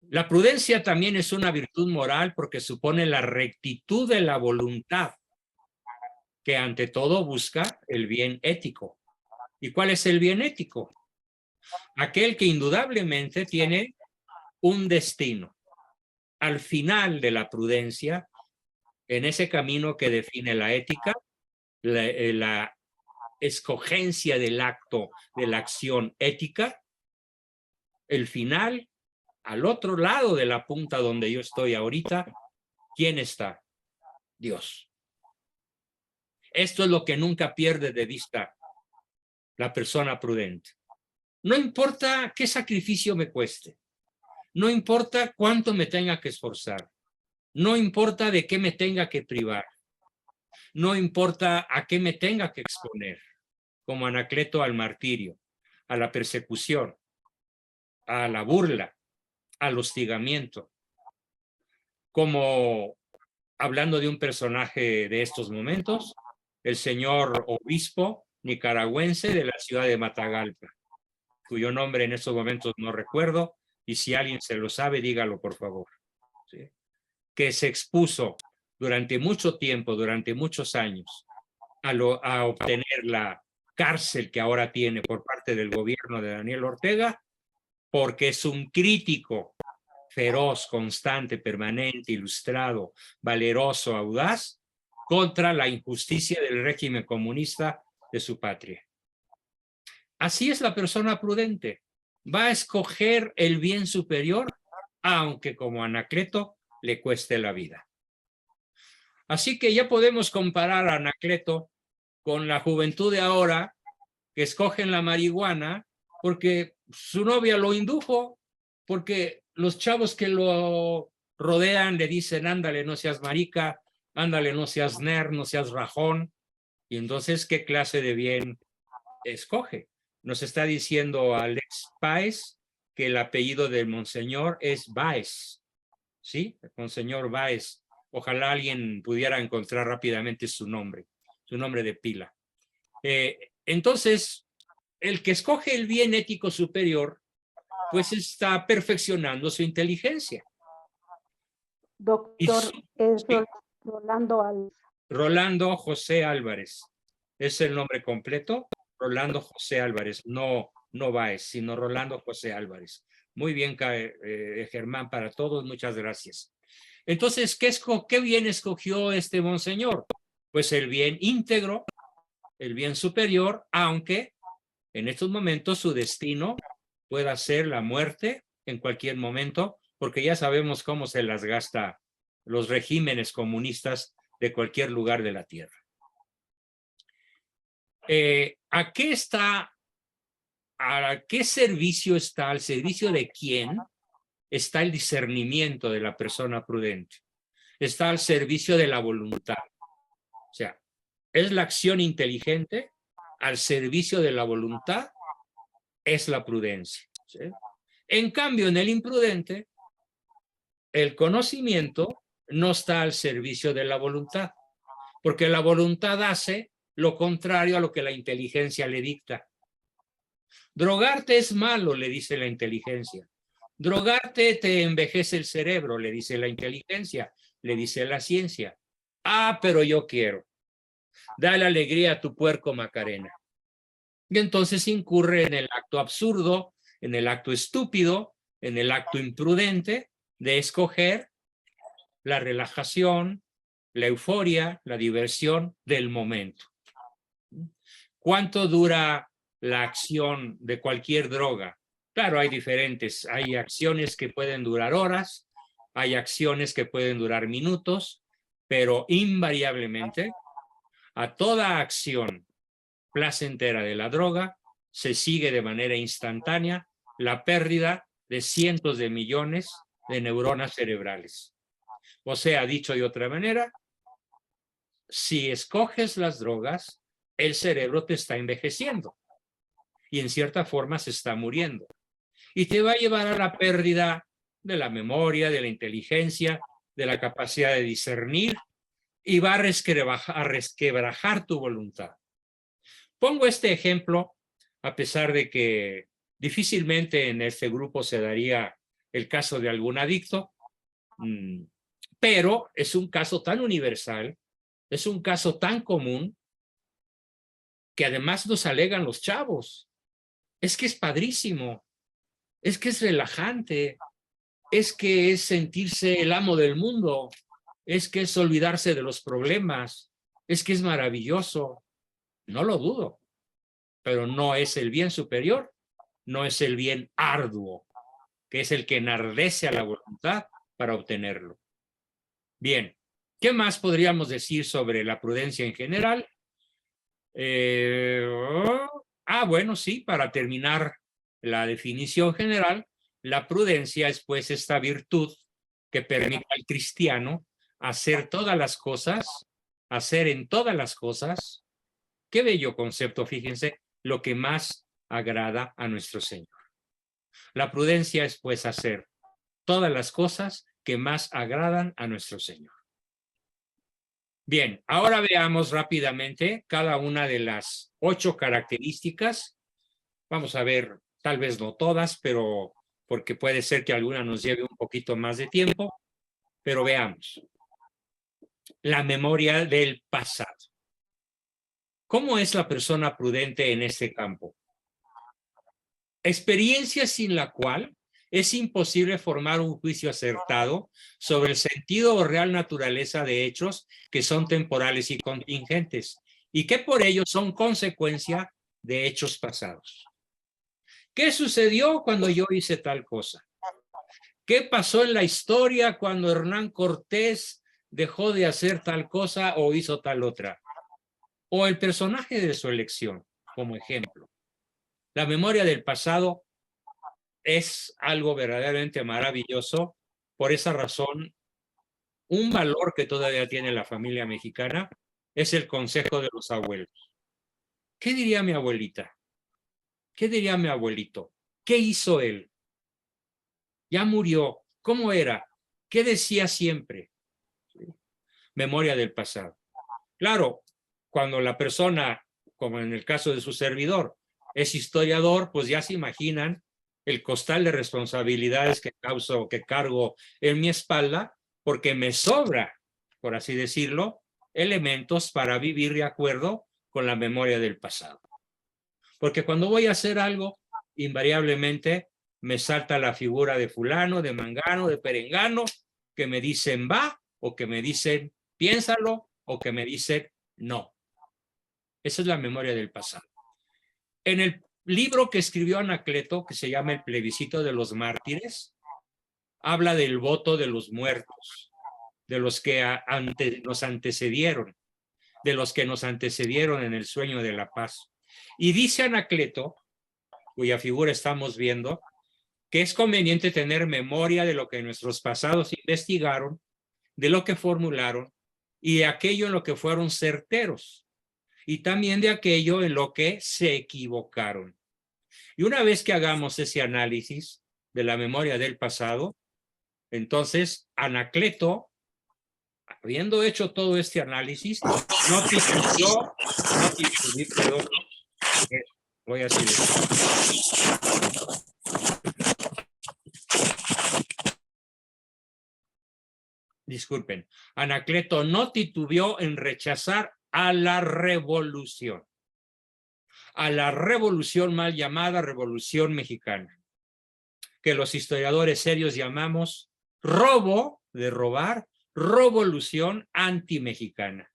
La prudencia también es una virtud moral porque supone la rectitud de la voluntad, que ante todo busca el bien ético. ¿Y cuál es el bien ético? Aquel que indudablemente tiene un destino. Al final de la prudencia, en ese camino que define la ética, la escogencia del acto, de la acción ética, el final, al otro lado de la punta donde yo estoy ahorita, ¿quién está? Dios. Esto es lo que nunca pierde de vista la persona prudente. No importa qué sacrificio me cueste, no importa cuánto me tenga que esforzar, no importa de qué me tenga que privar, no importa a qué me tenga que exponer, como Anacleto al martirio, a la persecución, a la burla, al hostigamiento, como hablando de un personaje de estos momentos, el señor obispo nicaragüense de la ciudad de Matagalpa, cuyo nombre en estos momentos no recuerdo, y si alguien se lo sabe, dígalo por favor. ¿Sí? Que se expuso durante mucho tiempo, durante muchos años, a obtener la cárcel que ahora tiene por parte del gobierno de Daniel Ortega, porque es un crítico feroz, constante, permanente, ilustrado, valeroso, audaz, contra la injusticia del régimen comunista de su patria. Así es la persona prudente. Va a escoger el bien superior, aunque como Anacleto le cueste la vida. Así que ya podemos comparar a Anacleto con la juventud de ahora, que escogen la marihuana porque su novia lo indujo, porque los chavos que lo rodean le dicen, ándale, no seas marica, ándale, no seas nerd, no seas rajón. Y entonces, ¿qué clase de bien escoge? Nos está diciendo Alex Páez que el apellido del monseñor es Báez, ¿sí? El monseñor Báez. Ojalá alguien pudiera encontrar rápidamente su nombre de pila. Entonces, el que escoge el bien ético superior, pues está perfeccionando su inteligencia. Doctor, es sí. Rolando Alves. Rolando José Álvarez. Es el nombre completo. Rolando José Álvarez. No Báez, sino Rolando José Álvarez. Muy bien, Germán, para todos. Muchas gracias. Entonces, ¿qué bien escogió este monseñor? Pues el bien íntegro, el bien superior, aunque en estos momentos su destino pueda ser la muerte en cualquier momento, porque ya sabemos cómo se las gasta los regímenes comunistas de cualquier lugar de la tierra. ¿A qué servicio está? ¿Al servicio de quién está el discernimiento de la persona prudente? Está al servicio de la voluntad. O sea, es la acción inteligente al servicio de la voluntad, es la prudencia, ¿sí? En cambio, en el imprudente, el conocimiento no está al servicio de la voluntad, porque la voluntad hace lo contrario a lo que la inteligencia le dicta. Drogarte es malo, le dice la inteligencia. Drogarte te envejece el cerebro, le dice la inteligencia, le dice la ciencia. Ah, pero yo quiero. Dale alegría a tu puerco Macarena. Y entonces incurre en el acto absurdo, en el acto estúpido, en el acto imprudente de escoger la relajación, la euforia, la diversión del momento. ¿Cuánto dura la acción de cualquier droga? Claro, hay diferentes. Hay acciones que pueden durar horas, hay acciones que pueden durar minutos, pero invariablemente a toda acción placentera de la droga se sigue de manera instantánea la pérdida de cientos de millones de neuronas cerebrales. O sea, dicho de otra manera, si escoges las drogas, el cerebro te está envejeciendo y en cierta forma se está muriendo. Y te va a llevar a la pérdida de la memoria, de la inteligencia, de la capacidad de discernir y va a resquebrajar tu voluntad. Pongo este ejemplo a pesar de que difícilmente en este grupo se daría el caso de algún adicto, pero es un caso tan universal, es un caso tan común que además nos alegan los chavos. Es que es padrísimo, es que es relajante, es que es sentirse el amo del mundo, es que es olvidarse de los problemas, es que es maravilloso. No lo dudo, pero no es el bien superior, no es el bien arduo, que es el que enardece a la voluntad para obtenerlo. Bien, ¿qué más podríamos decir sobre la prudencia en general? Bueno, sí, para terminar la definición general, la prudencia es pues esta virtud que permite al cristiano hacer todas las cosas, hacer en todas las cosas, qué bello concepto, fíjense, lo que más agrada a nuestro Señor. La prudencia es pues hacer todas las cosas que más agradan a nuestro Señor. Bien, ahora veamos rápidamente cada una de las 8 características. Vamos a ver, tal vez no todas, pero porque puede ser que alguna nos lleve un poquito más de tiempo, pero veamos. La memoria del pasado. ¿Cómo es la persona prudente en este campo? Experiencia sin la cual es imposible formar un juicio acertado sobre el sentido o real naturaleza de hechos que son temporales y contingentes y que por ello son consecuencia de hechos pasados. ¿Qué sucedió cuando yo hice tal cosa? ¿Qué pasó en la historia cuando Hernán Cortés dejó de hacer tal cosa o hizo tal otra? O el personaje de su elección, como ejemplo. La memoria del pasado es algo verdaderamente maravilloso. Por esa razón, un valor que todavía tiene la familia mexicana es el consejo de los abuelos. ¿Qué diría mi abuelita? ¿Qué diría mi abuelito? ¿Qué hizo él? Ya murió. ¿Cómo era? ¿Qué decía siempre? Memoria del pasado. Claro, cuando la persona, como en el caso de su servidor, es historiador, pues ya se imaginan el costal de responsabilidades que cargo en mi espalda, porque me sobra, por así decirlo, elementos para vivir de acuerdo con la memoria del pasado. Porque cuando voy a hacer algo, invariablemente me salta la figura de fulano, de mangano, de perengano, que me dicen va, o que me dicen piénsalo, o que me dicen no. Esa es la memoria del pasado. En el libro que escribió Anacleto, que se llama El plebiscito de los mártires, habla del voto de los muertos, de los que nos antecedieron, de los que nos antecedieron en el sueño de la paz. Y dice Anacleto, cuya figura estamos viendo, que es conveniente tener memoria de lo que nuestros pasados investigaron, de lo que formularon y de aquello en lo que fueron certeros, y también de aquello en lo que se equivocaron. Y una vez que hagamos ese análisis de la memoria del pasado, entonces Anacleto, habiendo hecho todo este análisis, no tituló, voy a decir esto. Disculpen, Anacleto no titubeó en rechazar a la revolución mal llamada Revolución Mexicana, que los historiadores serios llamamos robo de robar, revolución antimexicana.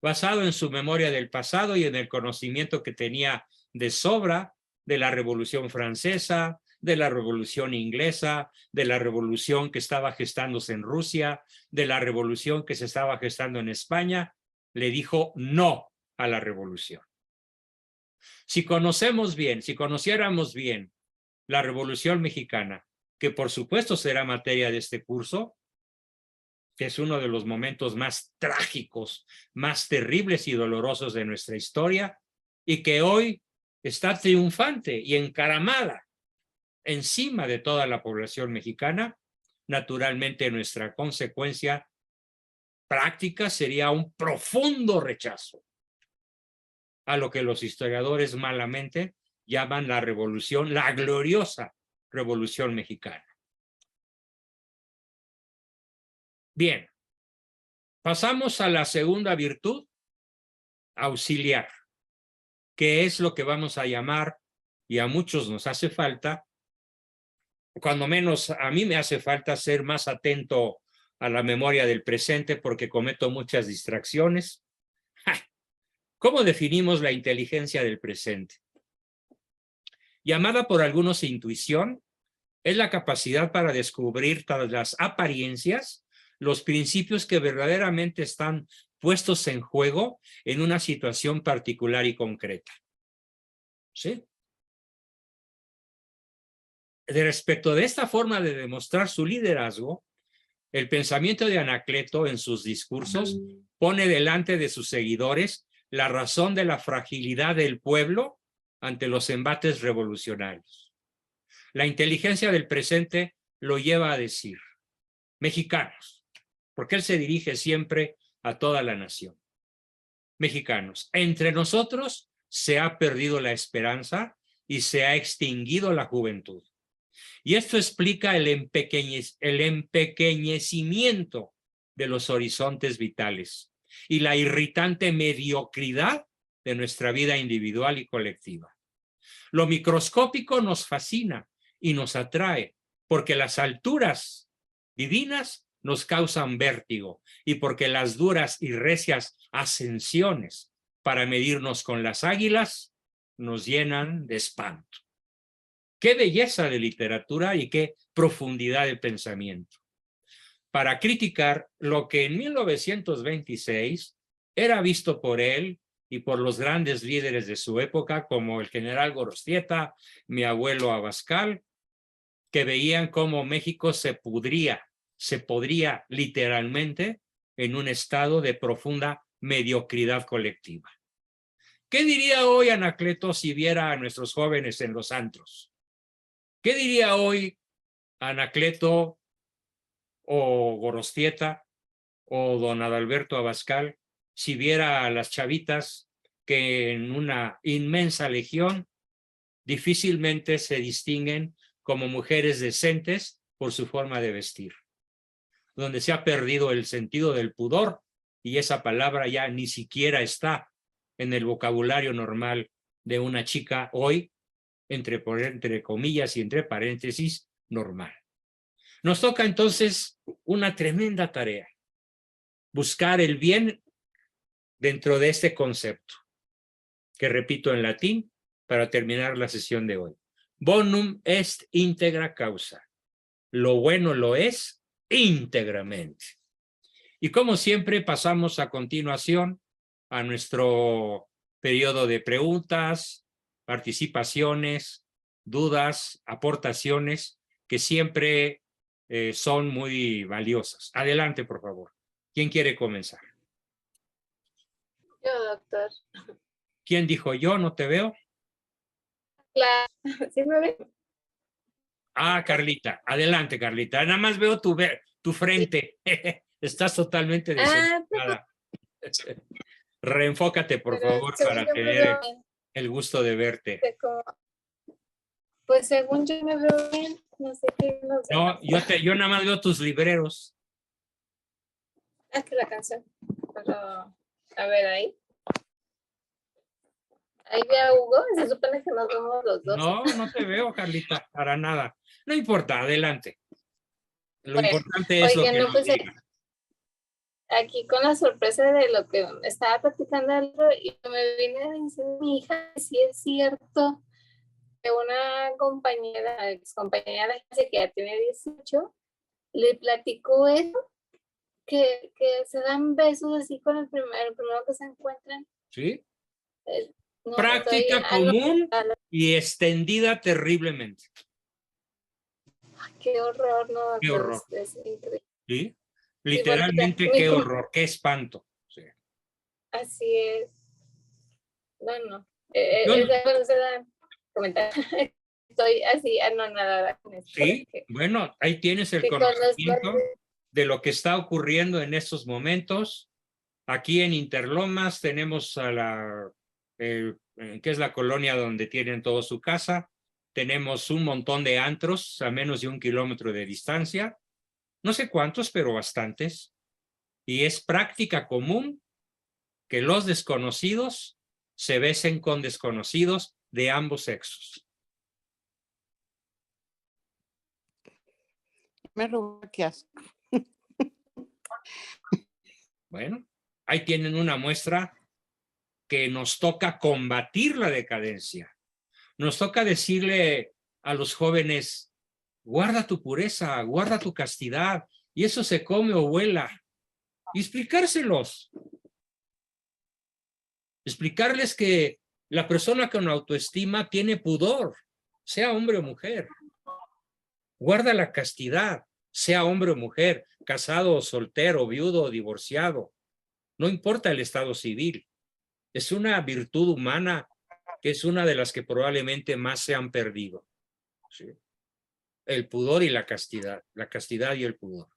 Basado en su memoria del pasado y en el conocimiento que tenía de sobra de la Revolución Francesa, de la Revolución Inglesa, de la revolución que estaba gestándose en Rusia, de la revolución que se estaba gestando en España, le dijo no a la revolución. Si conociéramos bien la Revolución Mexicana, que por supuesto será materia de este curso, que es uno de los momentos más trágicos, más terribles y dolorosos de nuestra historia, y que hoy está triunfante y encaramada encima de toda la población mexicana, naturalmente nuestra consecuencia práctica sería un profundo rechazo a lo que los historiadores malamente llaman la revolución, la gloriosa Revolución Mexicana. Bien, pasamos a la segunda virtud, auxiliar, que es lo que vamos a llamar, y a muchos nos hace falta, cuando menos a mí me hace falta ser más atento a la memoria del presente porque cometo muchas distracciones. ¿Cómo definimos la inteligencia del presente? Llamada por algunos intuición, es la capacidad para descubrir tras las apariencias los principios que verdaderamente están puestos en juego en una situación particular y concreta. ¿Sí? Respecto de esta forma de demostrar su liderazgo, el pensamiento de Anacleto en sus discursos pone delante de sus seguidores la razón de la fragilidad del pueblo ante los embates revolucionarios. La inteligencia del presente lo lleva a decir, mexicanos, porque él se dirige siempre a toda la nación. Mexicanos, entre nosotros se ha perdido la esperanza y se ha extinguido la juventud. Y esto explica el empequeñecimiento de los horizontes vitales y la irritante mediocridad de nuestra vida individual y colectiva. Lo microscópico nos fascina y nos atrae porque las alturas divinas nos causan vértigo y porque las duras y recias ascensiones para medirnos con las águilas nos llenan de espanto. Qué belleza de literatura y qué profundidad de pensamiento. Para criticar lo que en 1926 era visto por él y por los grandes líderes de su época, como el general Gorostieta, mi abuelo Abascal, que veían cómo México se podría literalmente en un estado de profunda mediocridad colectiva. ¿Qué diría hoy Anacleto si viera a nuestros jóvenes en los antros? ¿Qué diría hoy Anacleto o Gorostieta o don Adalberto Abascal, si viera a las chavitas que en una inmensa legión difícilmente se distinguen como mujeres decentes por su forma de vestir, donde se ha perdido el sentido del pudor y esa palabra ya ni siquiera está en el vocabulario normal de una chica hoy, entre comillas y entre paréntesis, normal. Nos toca entonces una tremenda tarea, buscar el bien dentro de este concepto, que repito en latín para terminar la sesión de hoy. Bonum est integra causa. Lo bueno lo es íntegramente. Y como siempre pasamos a continuación a nuestro periodo de preguntas, participaciones, dudas, aportaciones, que siempre son muy valiosas. Adelante, por favor. ¿Quién quiere comenzar? Yo, doctor. ¿Quién dijo yo? No te veo. Claro, ¿sí me ve? Ah, Carlita. Adelante, Carlita. Nada más veo tu frente. Estás totalmente desenfocada. Reenfócate, por Pero favor, según para yo me tener veo bien, el gusto de verte. de como- Pues según yo me veo bien, no sé qué nos No, yo nada más veo tus libreros. Ah, que la canción. Pero, a ver, ahí. Ahí ve a Hugo, se supone que nos vemos los dos. No, no te veo, Carlita, para nada. No importa, adelante. Lo Bueno, importante es lo oigan, que no, nos pues digas. aquí con la sorpresa de lo que estaba platicando algo y me vine a decir mi hija, si es cierto que una compañera, ex compañera de clase que ya tiene 18, le platicó eso, que se dan besos así con el primero que se encuentran. ¿Sí? No, Práctica estoy común anonadada. y extendida terriblemente. Qué horror, no, Qué horror. es increíble. ¿Sí? Sí, Literalmente, porque qué horror, qué espanto. Sí. así es. Bueno, Yo no- bueno, se dan comentarios. Estoy así anonadada con esto. sí, bueno, ahí tienes el que con los conocimiento de lo que está ocurriendo en estos momentos. Aquí en Interlomas tenemos a que es la colonia donde tienen todo su casa. Tenemos un montón de antros a menos de 1 kilómetro de distancia. No sé cuántos, pero bastantes. Y es práctica común que los desconocidos se besen con desconocidos de ambos sexos. Me robó, qué asco. Bueno, ahí tienen una muestra que nos toca combatir la decadencia. Nos toca decirle a los jóvenes, guarda tu pureza, guarda tu castidad, y eso se come o vuela. Y explicárselos. Explicarles que la persona con autoestima tiene pudor, sea hombre o mujer. Guarda la castidad, sea hombre o mujer, casado o soltero, viudo o divorciado. No importa el estado civil. Es una virtud humana que es una de las que probablemente más se han perdido. ¿Sí? El pudor y la castidad y el pudor.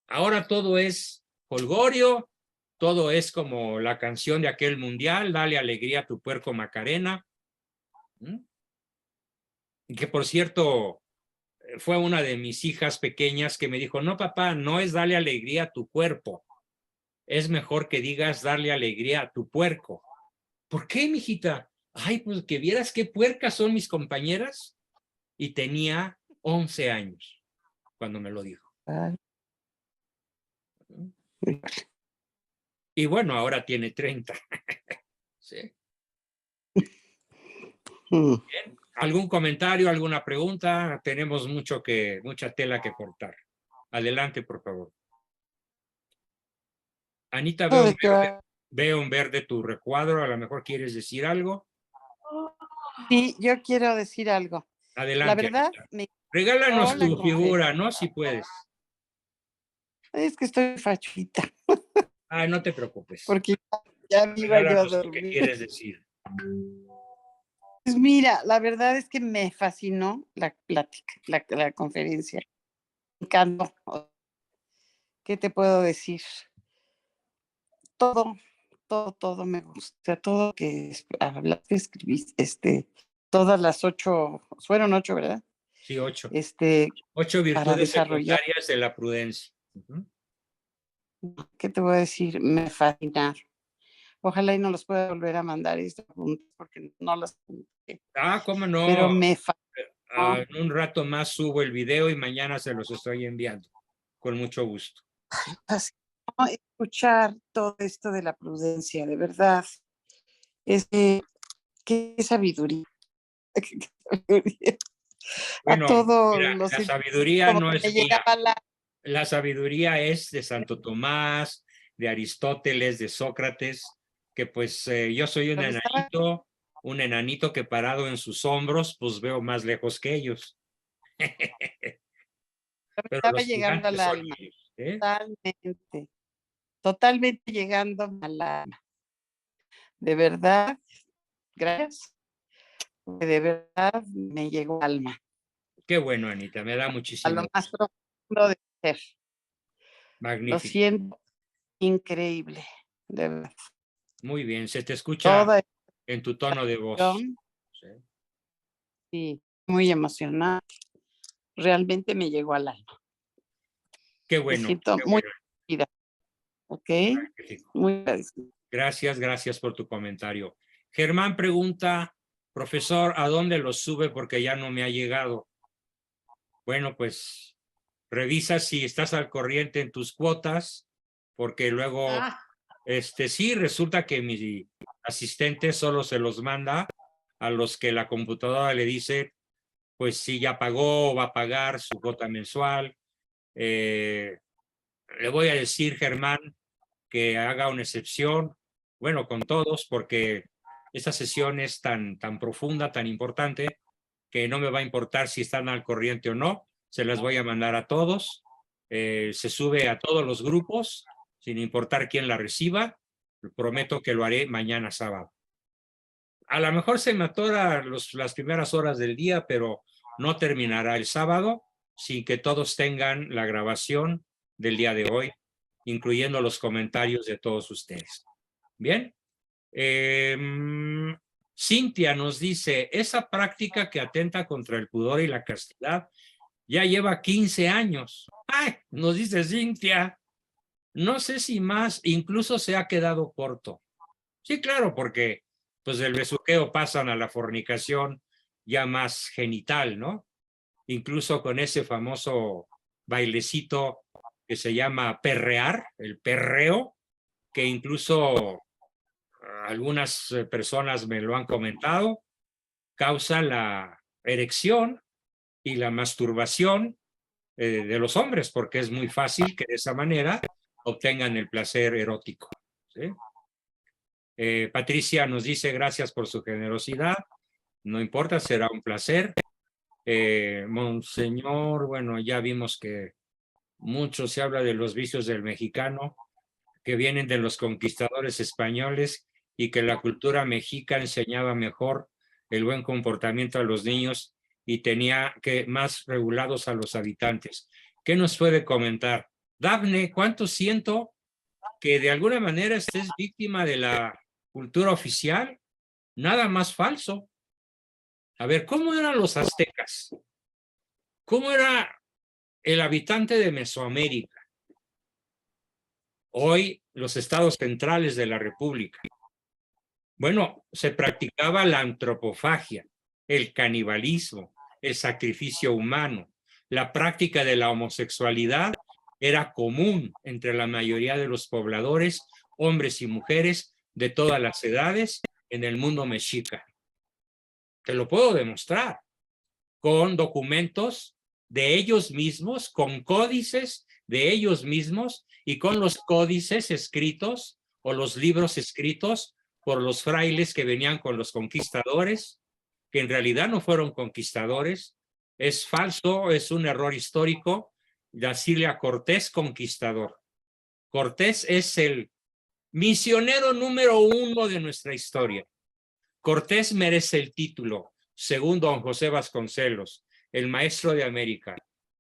Ahora todo es jolgorio, todo es como la canción de aquel mundial, dale alegría a tu puerco Macarena. Y que por cierto, fue una de mis hijas pequeñas que me dijo, no papá, no es darle alegría a tu cuerpo, es mejor que digas darle alegría a tu puerco. ¿Por qué, mijita? Ay, pues que vieras qué puercas son mis compañeras. Y tenía 11 años cuando me lo dijo. Ay. Y bueno, ahora tiene 30. ¿Sí? Bien. ¿Algún comentario, alguna pregunta? Tenemos mucha tela que cortar. Adelante, por favor. Anita, veo en verde tu recuadro. A lo mejor quieres decir algo. Sí, yo quiero decir algo. Adelante. La verdad, regálanos la tu figura, ¿no? Si puedes. Es que estoy fachita. Ay, no te preocupes. Porque ya me iba yo a Regálanos lo que dormir. quieres decir. Pues mira, la verdad es que me fascinó la plática, la conferencia. Me encantó. ¿Qué te puedo decir? Todo me gusta, todo que hablaste, escribiste, todas las 8, fueron 8, ¿verdad? Sí, 8. Para 8 virtudes desarrollar. secundarias de la prudencia. Ujú. ¿Qué te voy a decir? Me fascinaron. Ojalá y no los pueda volver a mandar porque no las apunté. ¿Cómo no? Pero me En un rato más subo el video y mañana se los estoy enviando. Con mucho gusto. fascinó escuchar todo esto de la prudencia, de verdad. Qué sabiduría. Qué sabiduría. Bueno, A todos mira, los la sabiduría como no que es me mía. llegaba La sabiduría es de Santo Tomás, de Aristóteles, de Sócrates, que pues yo soy un enanito que parado en sus hombros, pues veo más lejos que ellos. Pero estaba los llegando al gigantes son alma, ellos, ¿eh? totalmente llegando al alma. De verdad, gracias. De verdad me llegó al alma, Qué bueno, Anita, me da a lo muchísimo. más profundo de ser. Lo Magnífico. siento increíble, de verdad. Muy bien, se te escucha Toda en tu tono de voz. emoción, sí, muy emocionada. Realmente me llegó al alma. Qué Me bueno. siento Qué muy bueno. agradecida. ¿Ok? Magnífico. Muy agradecida. Gracias por tu comentario. Germán pregunta, profesor, ¿a dónde lo sube? Porque ya no me ha llegado. Bueno, pues revisa si estás al corriente en tus cuotas, porque luego, sí, resulta que mi asistente solo se los manda a los que la computadora le dice, pues si ya pagó, va a pagar su cuota mensual. Le voy a decir, Germán, que haga una excepción, bueno, con todos, porque esta sesión es tan profunda, tan importante, que no me va a importar si están al corriente o no, se las voy a mandar a todos, se sube a todos los grupos, sin importar quién la reciba, prometo que lo haré mañana sábado. A lo mejor se me atora las primeras horas del día, pero no terminará el sábado sin que todos tengan la grabación del día de hoy, incluyendo los comentarios de todos ustedes. Bien. Cintia nos dice, esa práctica que atenta contra el pudor y la castidad ya lleva 15 años. ¡Ay! Nos dice Cintia. No sé si más, incluso se ha quedado corto. Sí, claro, porque pues del besuqueo pasan a la fornicación ya más genital, ¿no? Incluso con ese famoso bailecito que se llama perrear, el perreo, que incluso algunas personas me lo han comentado, causa la erección y la masturbación de los hombres, porque es muy fácil que de esa manera obtengan el placer erótico. ¿Sí? Patricia nos dice gracias por su generosidad, no importa, será un placer. Monseñor, bueno, ya vimos que mucho se habla de los vicios del mexicano, que vienen de los conquistadores españoles y que la cultura mexica enseñaba mejor el buen comportamiento a los niños y tenía que más regulados a los habitantes. ¿Qué nos puede comentar? Dafne, ¿cuánto siento que de alguna manera estés víctima de la cultura oficial? Nada más falso. A ver, ¿cómo eran los aztecas? ¿Cómo era el habitante de Mesoamérica? Hoy, los estados centrales de la República. Bueno, se practicaba la antropofagia, el canibalismo, el sacrificio humano. La práctica de la homosexualidad era común entre la mayoría de los pobladores, hombres y mujeres de todas las edades en el mundo mexica. Te lo puedo demostrar con documentos de ellos mismos, con códices de ellos mismos y con los códices escritos o los libros escritos por los frailes que venían con los conquistadores, que en realidad no fueron conquistadores. Es falso, es un error histórico decirle a Cortés conquistador. Cortés es el misionero número 1 de nuestra historia. Cortés merece el título, según don José Vasconcelos, el maestro de América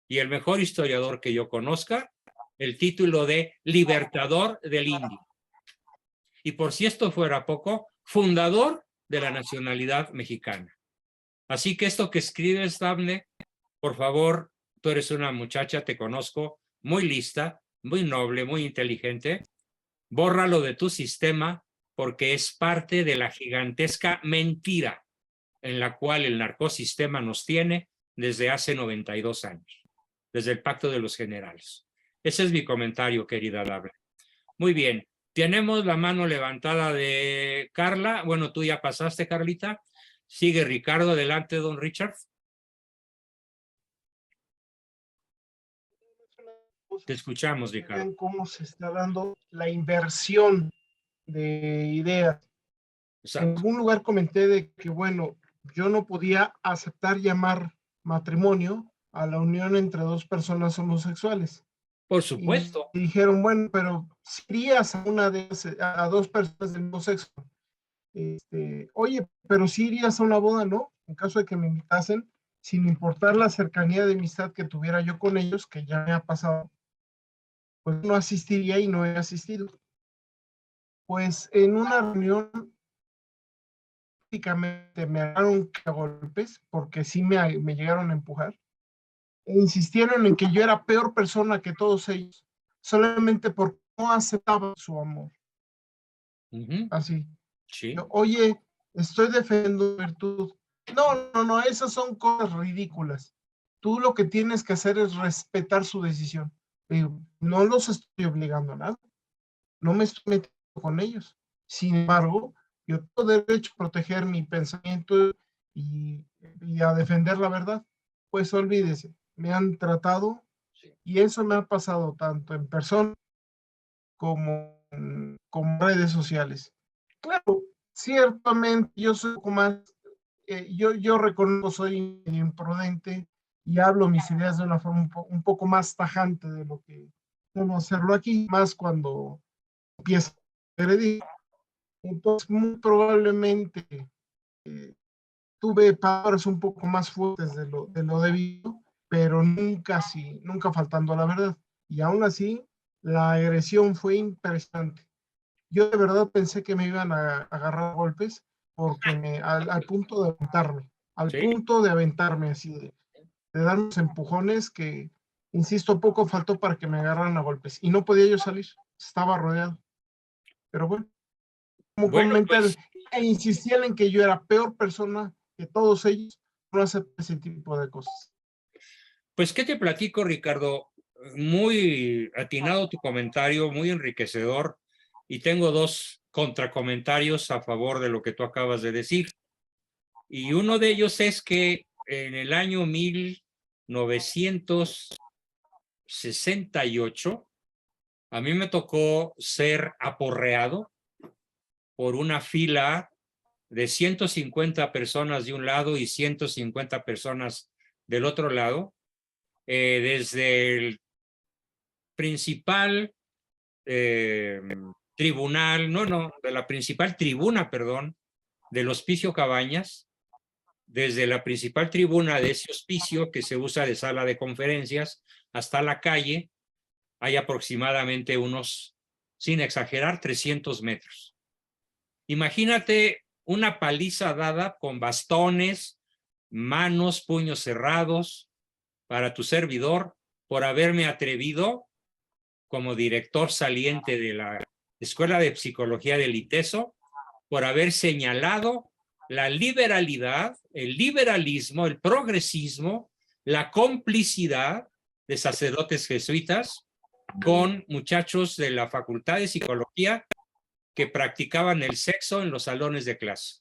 y el mejor historiador que yo conozca, el título de libertador del Indio. Y por si esto fuera poco, fundador de la nacionalidad mexicana. Así que esto que escribes, Dafne, por favor, tú eres una muchacha, te conozco, muy lista, muy noble, muy inteligente. Bórralo de tu sistema porque es parte de la gigantesca mentira en la cual el narcosistema nos tiene desde hace 92 años, desde el Pacto de los Generales. Ese es mi comentario, querida Dafne. Muy bien, tenemos la mano levantada de Carla. Bueno, tú ya pasaste, Carlita. Sigue Ricardo, adelante, don Richard. Te escuchamos, Ricardo. Vean cómo se está dando la inversión de ideas. Exacto. En algún lugar comenté de que, bueno, yo no podía aceptar llamar matrimonio a la unión entre dos personas homosexuales. Por supuesto. Y dijeron, bueno, pero si irías a dos personas del mismo sexo. Oye, pero si irías a una boda, ¿no? En caso de que me invitasen, sin importar la cercanía de amistad que tuviera yo con ellos, que ya me ha pasado, pues no asistiría y no he asistido. Pues en una reunión, prácticamente me agarraron a golpes, porque sí me llegaron a empujar, e insistieron en que yo era peor persona que todos ellos, solamente porque no aceptaba su amor. Así. Sí. Yo, oye, estoy defendiendo virtud. No, esas son cosas ridículas. Tú lo que tienes que hacer es respetar su decisión. Digo, no los estoy obligando a nada. No me estoy metiendo con ellos. Sin embargo, yo tengo derecho a proteger mi pensamiento y a defender la verdad. Pues olvídese, me han tratado y eso me ha pasado tanto en persona como en redes sociales. Claro, ciertamente yo soy un poco más, yo reconozco, soy imprudente y hablo mis ideas de una forma un poco más tajante de lo que debo hacerlo aquí, más cuando empiezo a agredir. Entonces, muy probablemente tuve palabras un poco más fuertes de lo debido, pero nunca faltando a la verdad. Y aún así, la agresión fue impresionante. Yo de verdad pensé que me iban a agarrar a golpes porque al punto de aventarme, punto de aventarme así, de dar unos empujones que, insisto, poco faltó para que me agarraran a golpes. Y no podía yo salir, estaba rodeado. Pero bueno, como comentar, pues, e insistían en que yo era peor persona que todos ellos, no acepté ese tipo de cosas. Pues, ¿qué te platico, Ricardo? Muy atinado tu comentario, muy enriquecedor, y tengo dos contracomentarios a favor de lo que tú acabas de decir. Y uno de ellos es que en el año 1968, a mí me tocó ser aporreado por una fila de 150 personas de un lado y 150 personas del otro lado, desde el principal de la principal tribuna, perdón, del Hospicio Cabañas, desde la principal tribuna de ese hospicio que se usa de sala de conferencias hasta la calle, hay aproximadamente unos, sin exagerar, 300 metros. Imagínate una paliza dada con bastones, manos, puños cerrados, para tu servidor, por haberme atrevido, como director saliente de la Escuela de Psicología del ITESO, por haber señalado la liberalidad, el liberalismo, el progresismo, la complicidad de sacerdotes jesuitas con muchachos de la Facultad de Psicología que practicaban el sexo en los salones de clase.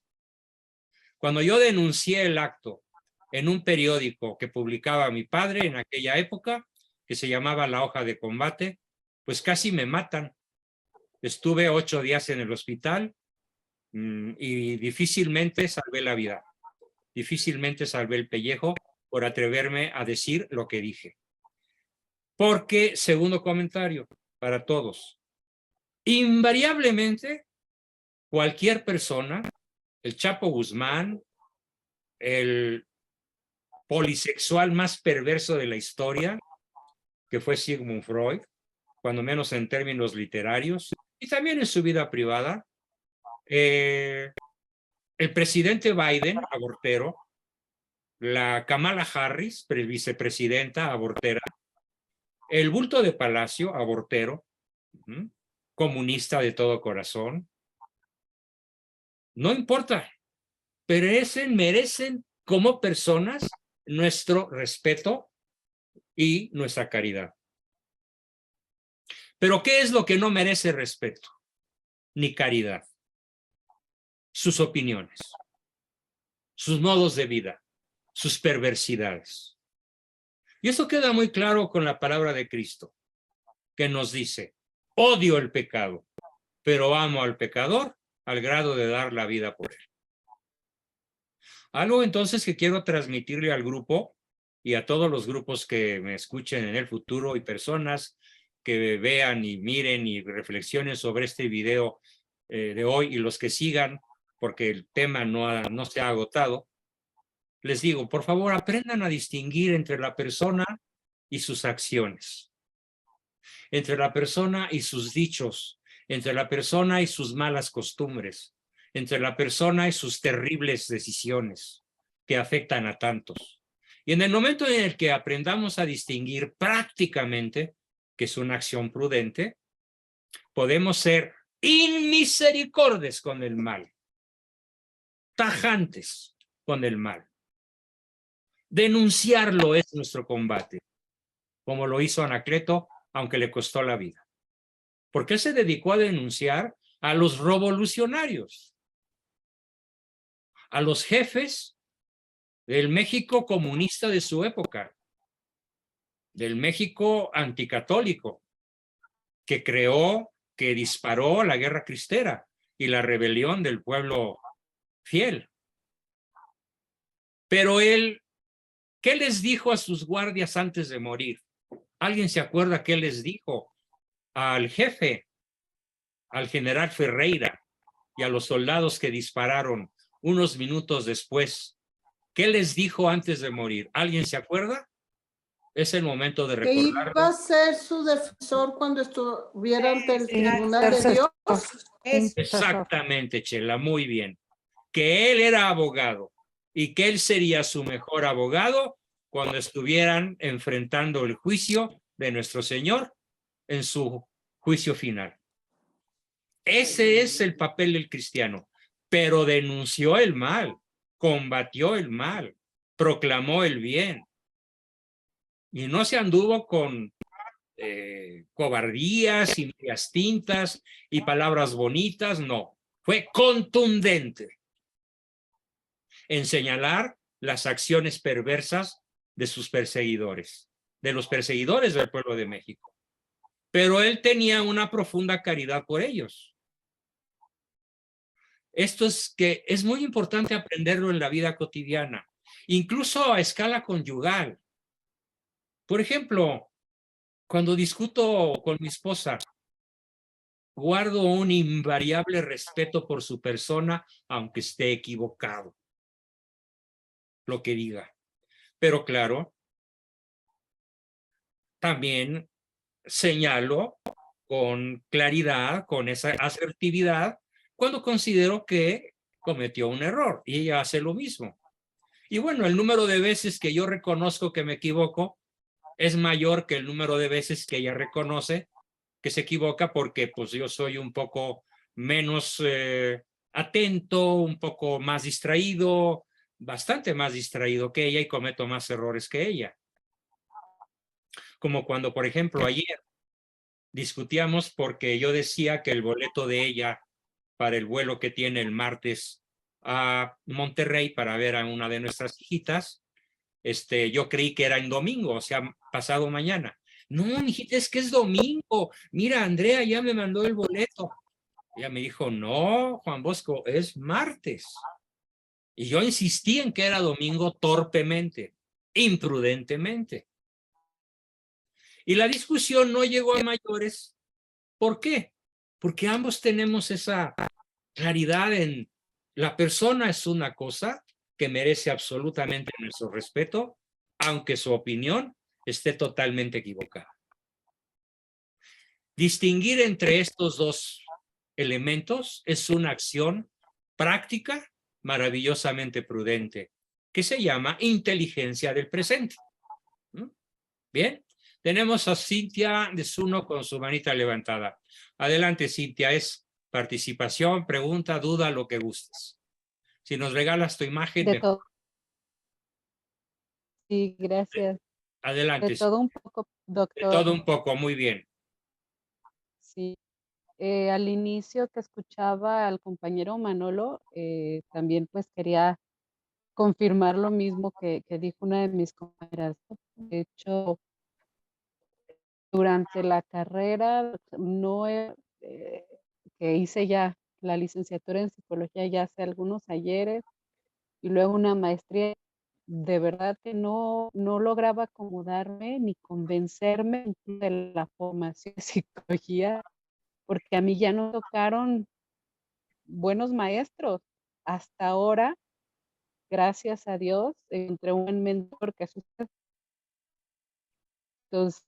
Cuando yo denuncié el acto en un periódico que publicaba mi padre en aquella época, que se llamaba La Hoja de Combate, pues casi me matan. Estuve 8 días en el hospital y difícilmente salvé la vida. Difícilmente salvé el pellejo por atreverme a decir lo que dije. Porque, segundo comentario para todos, invariablemente cualquier persona el Chapo Guzmán, el polisexual más perverso de la historia, que fue Sigmund Freud, cuando menos en términos literarios, y también en su vida privada. El presidente Biden, abortero, la Kamala Harris, vicepresidenta, abortera, el bulto de Palacio, abortero, comunista de todo corazón. No importa, pero merecen como personas nuestro respeto y nuestra caridad. Pero ¿qué es lo que no merece respeto ni caridad? Sus opiniones, sus modos de vida, sus perversidades. Y eso queda muy claro con la palabra de Cristo, que nos dice: odio el pecado, pero amo al pecador al grado de dar la vida por él. Algo entonces que quiero transmitirle al grupo y a todos los grupos que me escuchen en el futuro y personas que vean y miren y reflexionen sobre este video de hoy y los que sigan, porque el tema no se ha agotado. Les digo, por favor, aprendan a distinguir entre la persona y sus acciones, entre la persona y sus dichos, entre la persona y sus malas costumbres, entre la persona y sus terribles decisiones que afectan a tantos. Y en el momento en el que aprendamos a distinguir prácticamente que es una acción prudente, podemos ser inmisericordes con el mal, tajantes con el mal. Denunciarlo es nuestro combate, como lo hizo Anacleto, aunque le costó la vida. ¿Por qué se dedicó a denunciar a los revolucionarios? A los jefes del México comunista de su época, del México anticatólico, que disparó la guerra cristera y la rebelión del pueblo fiel. Pero él, ¿qué les dijo a sus guardias antes de morir? ¿Alguien se acuerda qué les dijo al jefe, al general Ferreira y a los soldados que dispararon unos minutos después? ¿Qué les dijo antes de morir? ¿Alguien se acuerda? Es el momento de recordarlo. Que iba a ser su defensor cuando estuviera ante el tribunal de Dios. Exactamente, Chela, muy bien. Que él era abogado y que él sería su mejor abogado cuando estuvieran enfrentando el juicio de nuestro Señor en su juicio final. Ese es el papel del cristiano, pero denunció el mal, combatió el mal, proclamó el bien. Y no se anduvo con cobardías y medias tintas y palabras bonitas, no. Fue contundente en señalar las acciones perversas de sus perseguidores, de los perseguidores del pueblo de México. Pero él tenía una profunda caridad por ellos. Esto es muy importante aprenderlo en la vida cotidiana, incluso a escala conyugal. Por ejemplo, cuando discuto con mi esposa, guardo un invariable respeto por su persona, aunque esté equivocado, lo que diga. Pero claro, también señalo con claridad, con esa asertividad, cuando considero que cometió un error, y ella hace lo mismo. Y bueno, el número de veces que yo reconozco que me equivoco es mayor que el número de veces que ella reconoce que se equivoca, porque pues yo soy un poco menos atento, un poco más distraído, bastante más distraído que ella, y cometo más errores que ella. Como cuando, por ejemplo, ayer discutíamos porque yo decía que el boleto de ella para el vuelo que tiene el martes a Monterrey para ver a una de nuestras hijitas, yo creí que era en domingo, o sea, pasado mañana. No, mijita, es que es domingo. Mira, Andrea ya me mandó el boleto. Ella me dijo, no, Juan Bosco, es martes. Y yo insistí en que era domingo torpemente, imprudentemente. Y la discusión no llegó a mayores. ¿Por qué? Porque ambos tenemos esa claridad en La persona es una cosa que merece absolutamente nuestro respeto, aunque su opinión esté totalmente equivocada. Distinguir entre estos dos elementos es una acción práctica maravillosamente prudente que se llama inteligencia del presente. Bien, tenemos a Cintia de Zuno con su manita levantada. Adelante, Cintia, es participación, pregunta, duda, lo que gustes. Si nos regalas tu imagen, De mejor. todo. Sí, gracias. Adelante, De todo un poco, de doctor. todo un poco, muy bien. Sí. Al inicio que escuchaba al compañero Manolo, también pues quería confirmar lo mismo que dijo una de mis compañeras, ¿no? De hecho, durante la carrera no que hice ya la licenciatura en psicología ya hace algunos ayeres y luego una maestría, de verdad que no lograba acomodarme ni convencerme de la formación de psicología, porque a mí ya no tocaron buenos maestros. Hasta ahora, gracias a Dios, encontré un buen mentor que es usted. Entonces,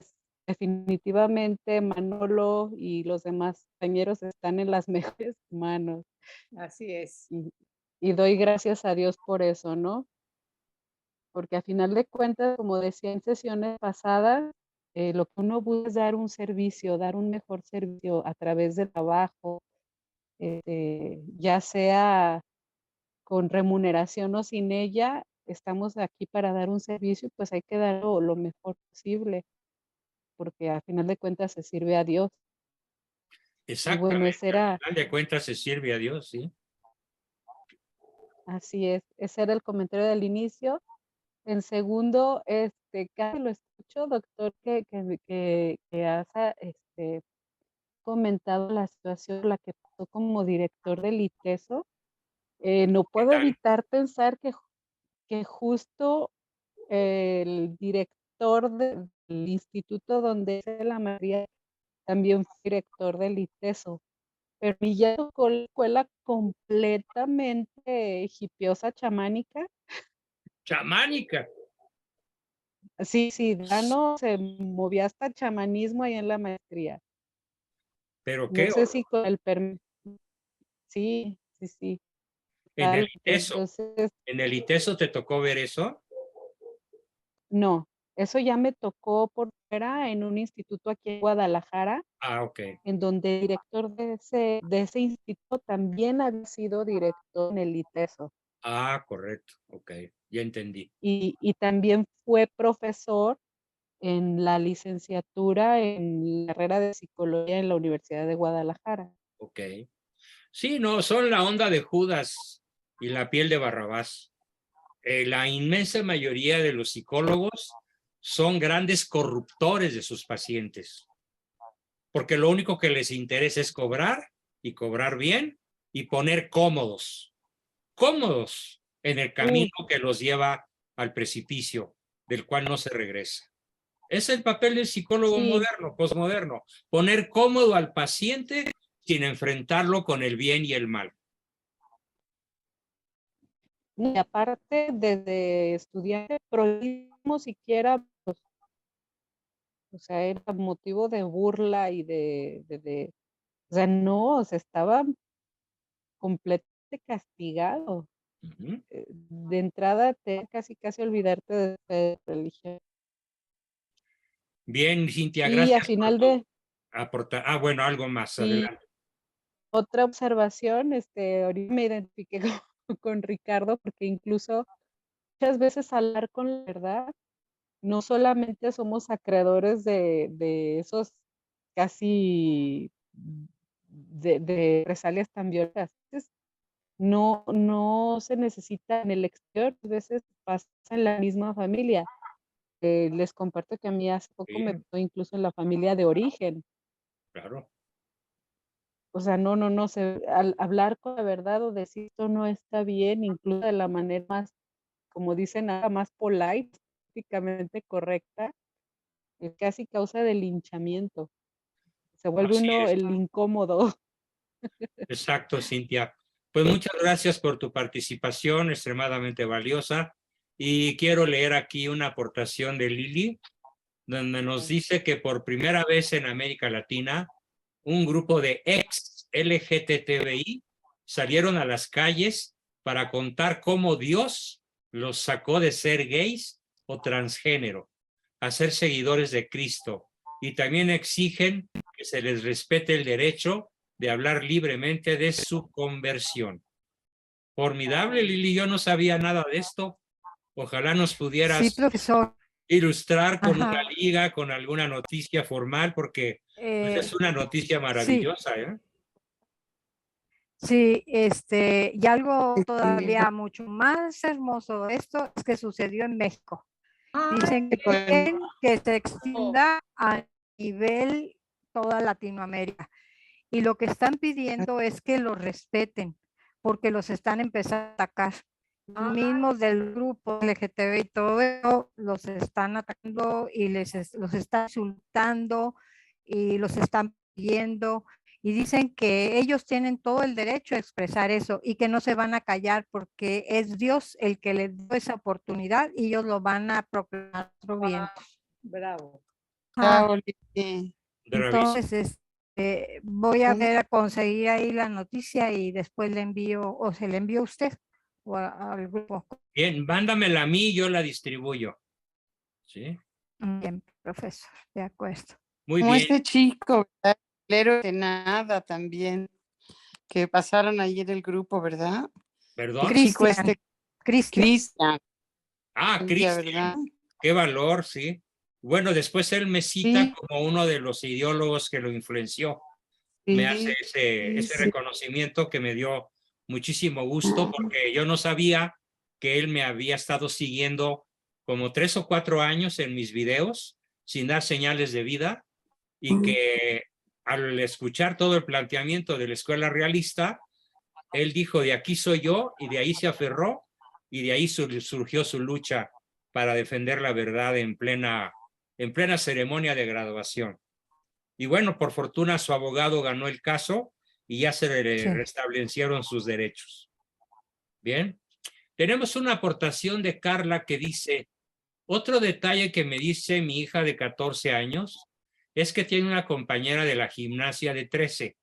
definitivamente Manolo y los demás compañeros están en las mejores manos Así es. y doy gracias a Dios por eso, ¿no? Porque a final de cuentas, como decía en sesiones pasadas, lo que uno busca es dar un servicio, dar un mejor servicio a través del trabajo, ya sea con remuneración o sin ella, estamos aquí para dar un servicio, pues hay que darlo lo mejor posible, porque a final de cuentas se sirve a Dios. Y bueno, Exactamente, al final de cuentas se sirve a Dios, ¿sí? así es, ese era el comentario del inicio. En segundo, casi lo escucho, doctor, que has comentado la situación en la que pasó como director del ITESO. No ¿Qué puedo tal? evitar pensar que justo el director del instituto donde hice la maestría también fue director del ITESO. Pero a mí ya tocó la escuela completamente hipiosa, chamánica. Chamánica. Sí, sí, Dano se movía hasta chamanismo ahí en la maestría. ¿Pero No qué? sé si con el permiso. Sí, sí, sí. En el Tal. ITESO. Entonces, ¿En el ITESO te tocó ver eso? no, eso ya me tocó por fuera en un instituto aquí en Guadalajara, Ah, ok. en donde el director de ese instituto también había sido director en el ITESO. Ah, correcto. Ok, ya entendí. Y también fue profesor en la licenciatura en la carrera de psicología en la Universidad de Guadalajara. Ok. Sí, no, son la onda de Judas y la piel de Barrabás. La inmensa mayoría de los psicólogos son grandes corruptores de sus pacientes, porque lo único que les interesa es cobrar y cobrar bien y poner cómodos en el camino que los lleva al precipicio, del cual no se regresa. Es el papel del psicólogo Sí, moderno, posmoderno, poner cómodo al paciente sin enfrentarlo con el bien y el mal. y aparte desde estudiante prohibimos siquiera, pues, o sea, era motivo de burla y o sea, no, o sea, estaba completamente castigado. Ujú. De entrada te casi olvidarte de tu religión. Bien, Cintia, Y a gracias por final tu de, aportar. Ah, bueno, algo más, sí, adelante. otra observación, ahorita me identifiqué con Ricardo, porque incluso muchas veces hablar con la verdad, no solamente somos acreedores de esos casi de represalias tan violentas. No se necesita en el exterior, a veces pasa en la misma familia. Les comparto que a mí hace poco me Sí, pasó incluso en la familia de origen. claro. O sea, al hablar con la verdad o decir esto no está bien, incluso de la manera más, como dicen, nada más polite, políticamente correcta, es casi causa de linchamiento. Se vuelve Así uno es. el incómodo. Exacto, Cintia. Pues muchas gracias por tu participación, extremadamente valiosa. Y quiero leer aquí una aportación de Lili, donde nos dice que por primera vez en América Latina, un grupo de ex LGTBI salieron a las calles para contar cómo Dios los sacó de ser gays o transgénero a ser seguidores de Cristo, y también exigen que se les respete el derecho de hablar libremente de su conversión. Formidable, Lili, yo no sabía nada de esto. Ojalá nos Sí, pudieras profesor. ilustrar con una Ajá. liga, con alguna noticia formal, porque pues, es una noticia Sí, maravillosa, ¿eh? sí, y algo todavía mucho más hermoso de esto es que sucedió en México. Dicen que quieren que se extienda a nivel toda Latinoamérica. Y lo que están pidiendo es que los respeten, porque los están empezando a atacar. Los mismos del grupo LGTB y todo eso los están atacando y los están insultando y los están pidiendo. Y dicen que ellos tienen todo el derecho a expresar eso y que no se van a callar porque es Dios el que les dio esa oportunidad y ellos lo van a proclamar otro viento. Bravo. Ah, Bravo, Lili. Bravísimo. entonces, voy a ver a conseguir ahí la noticia y después le envío o se le envío a usted o al grupo. Bien, mándamela a mí y yo la distribuyo. ¿Sí? Bien, profesor, de acuerdo. Muy Como bien. este chico, ¿verdad? El héroe de nada también, que pasaron ayer el grupo, ¿verdad? ¿Perdón? El chico Cristian, Cristian. Cristian. Ah, Ella, Cristian. ¿verdad? Qué valor, sí. Bueno, después él me cita Sí. como uno de los ideólogos que lo influenció. Me hace ese reconocimiento que me dio muchísimo gusto, porque yo no sabía que él me había estado siguiendo como 3 o 4 años en mis videos sin dar señales de vida, y que al escuchar todo el planteamiento de la escuela realista, él dijo: de aquí soy yo, y de ahí se aferró, y de ahí surgió su lucha para defender la verdad en plena ceremonia de graduación. Y bueno, por fortuna su abogado ganó el caso y ya se le restablecieron sus derechos. Bien. Tenemos una aportación de Carla que dice: otro detalle que me dice mi hija de 14 años es que tiene una compañera de la gimnasia de 13,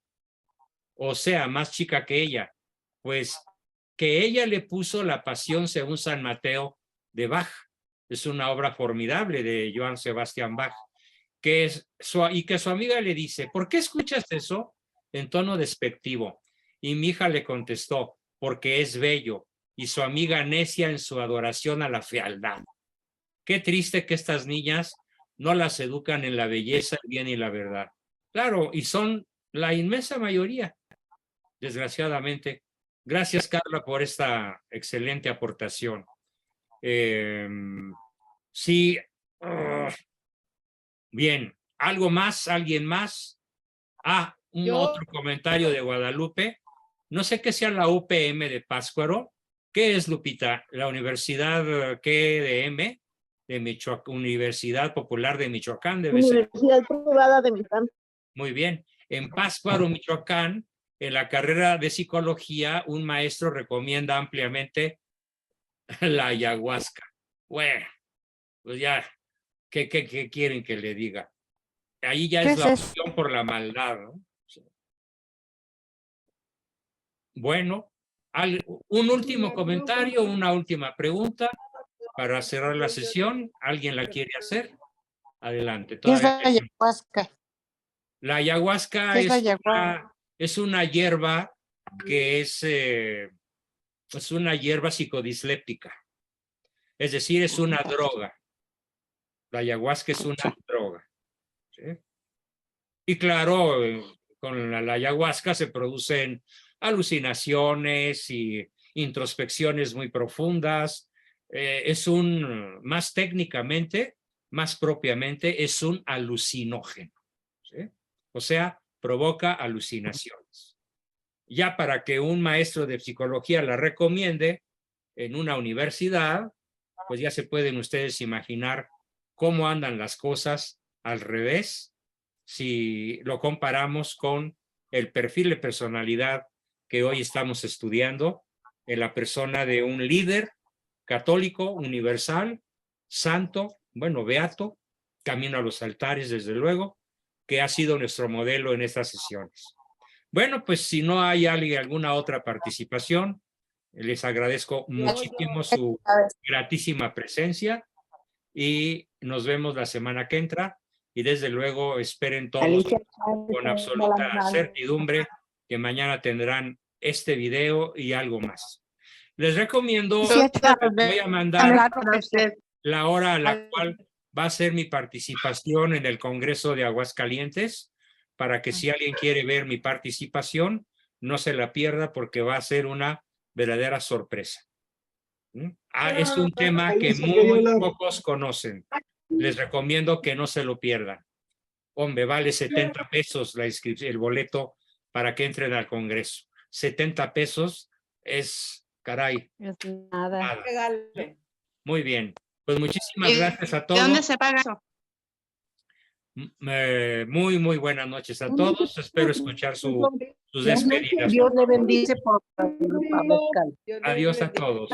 o sea, más chica que ella, pues que ella le puso La Pasión según San Mateo de Bach. Es una obra formidable de Johann Sebastian Bach. Y que su amiga le dice: ¿por qué escuchas eso? En tono despectivo. Y mi hija le contestó: porque es bello. Y su amiga necia en su adoración a la fealdad. Qué triste que estas niñas no las educan en la belleza, el bien y la verdad. Claro, y son la inmensa mayoría, desgraciadamente. Gracias, Carla, por esta excelente aportación. Sí. Bien, ¿algo más? ¿Alguien más? Ah, otro comentario de Guadalupe. No sé qué sea la UPM de Pátzcuaro. ¿Qué es, Lupita? ¿La Universidad qué de M? De Michoacán, Universidad Popular de Michoacán, debe ser. Universidad Privada de Michoacán. Muy bien. En Pátzcuaro, Michoacán, en la carrera de psicología, un maestro recomienda ampliamente la ayahuasca. Bueno, pues ya, ¿qué quieren que le diga? Ahí ya es la opción por la maldad, ¿no? Bueno, un último comentario, una última pregunta para cerrar la sesión. ¿Alguien la quiere hacer? Adelante. ¿Qué es la ayahuasca? La ayahuasca es una hierba que es una hierba psicodisléptica. Es decir, es una droga. La ayahuasca es una droga. ¿Sí? Y claro, con la ayahuasca se producen alucinaciones y introspecciones muy profundas. Más técnicamente, más propiamente, es un alucinógeno. ¿Sí? O sea, provoca alucinaciones. Ya para que un maestro de psicología la recomiende en una universidad, pues ya se pueden ustedes imaginar cómo andan las cosas al revés si lo comparamos con el perfil de personalidad que hoy estamos estudiando en la persona de un líder católico, universal, santo, bueno, beato, camino a los altares, desde luego, que ha sido nuestro modelo en estas sesiones. Bueno, pues si no hay alguna otra participación, les agradezco muchísimo su gratísima presencia y nos vemos la semana que entra y desde luego esperen todos con absoluta certidumbre que mañana tendrán este video y algo más. Les recomiendo, voy a mandar la hora a la cual va a ser mi participación en el Congreso de Aguascalientes, para que si alguien quiere ver mi participación, no se la pierda porque va a ser una verdadera sorpresa. Es un tema que muy pocos conocen. Les recomiendo que no se lo pierdan. Hombre, vale 70 pesos la inscripción, el boleto para que entren al Congreso. 70 pesos es, caray, Es nada. Muy bien. Pues muchísimas gracias a todos. ¿De dónde se paga eso? Muy, muy buenas noches a todos. Espero escuchar sus despedidas. Dios le bendice por Adiós a todos.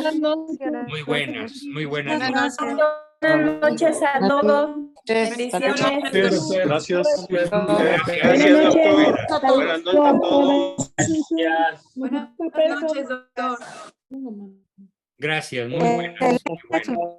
Muy buenas, muy buenas Buenas noches. Buenas noches a todos. Bendiciones. Gracias. Gracias, doctora. Buenas noches a todos. Buenas noches, doctor. Gracias, muy buenas. Muy buenas.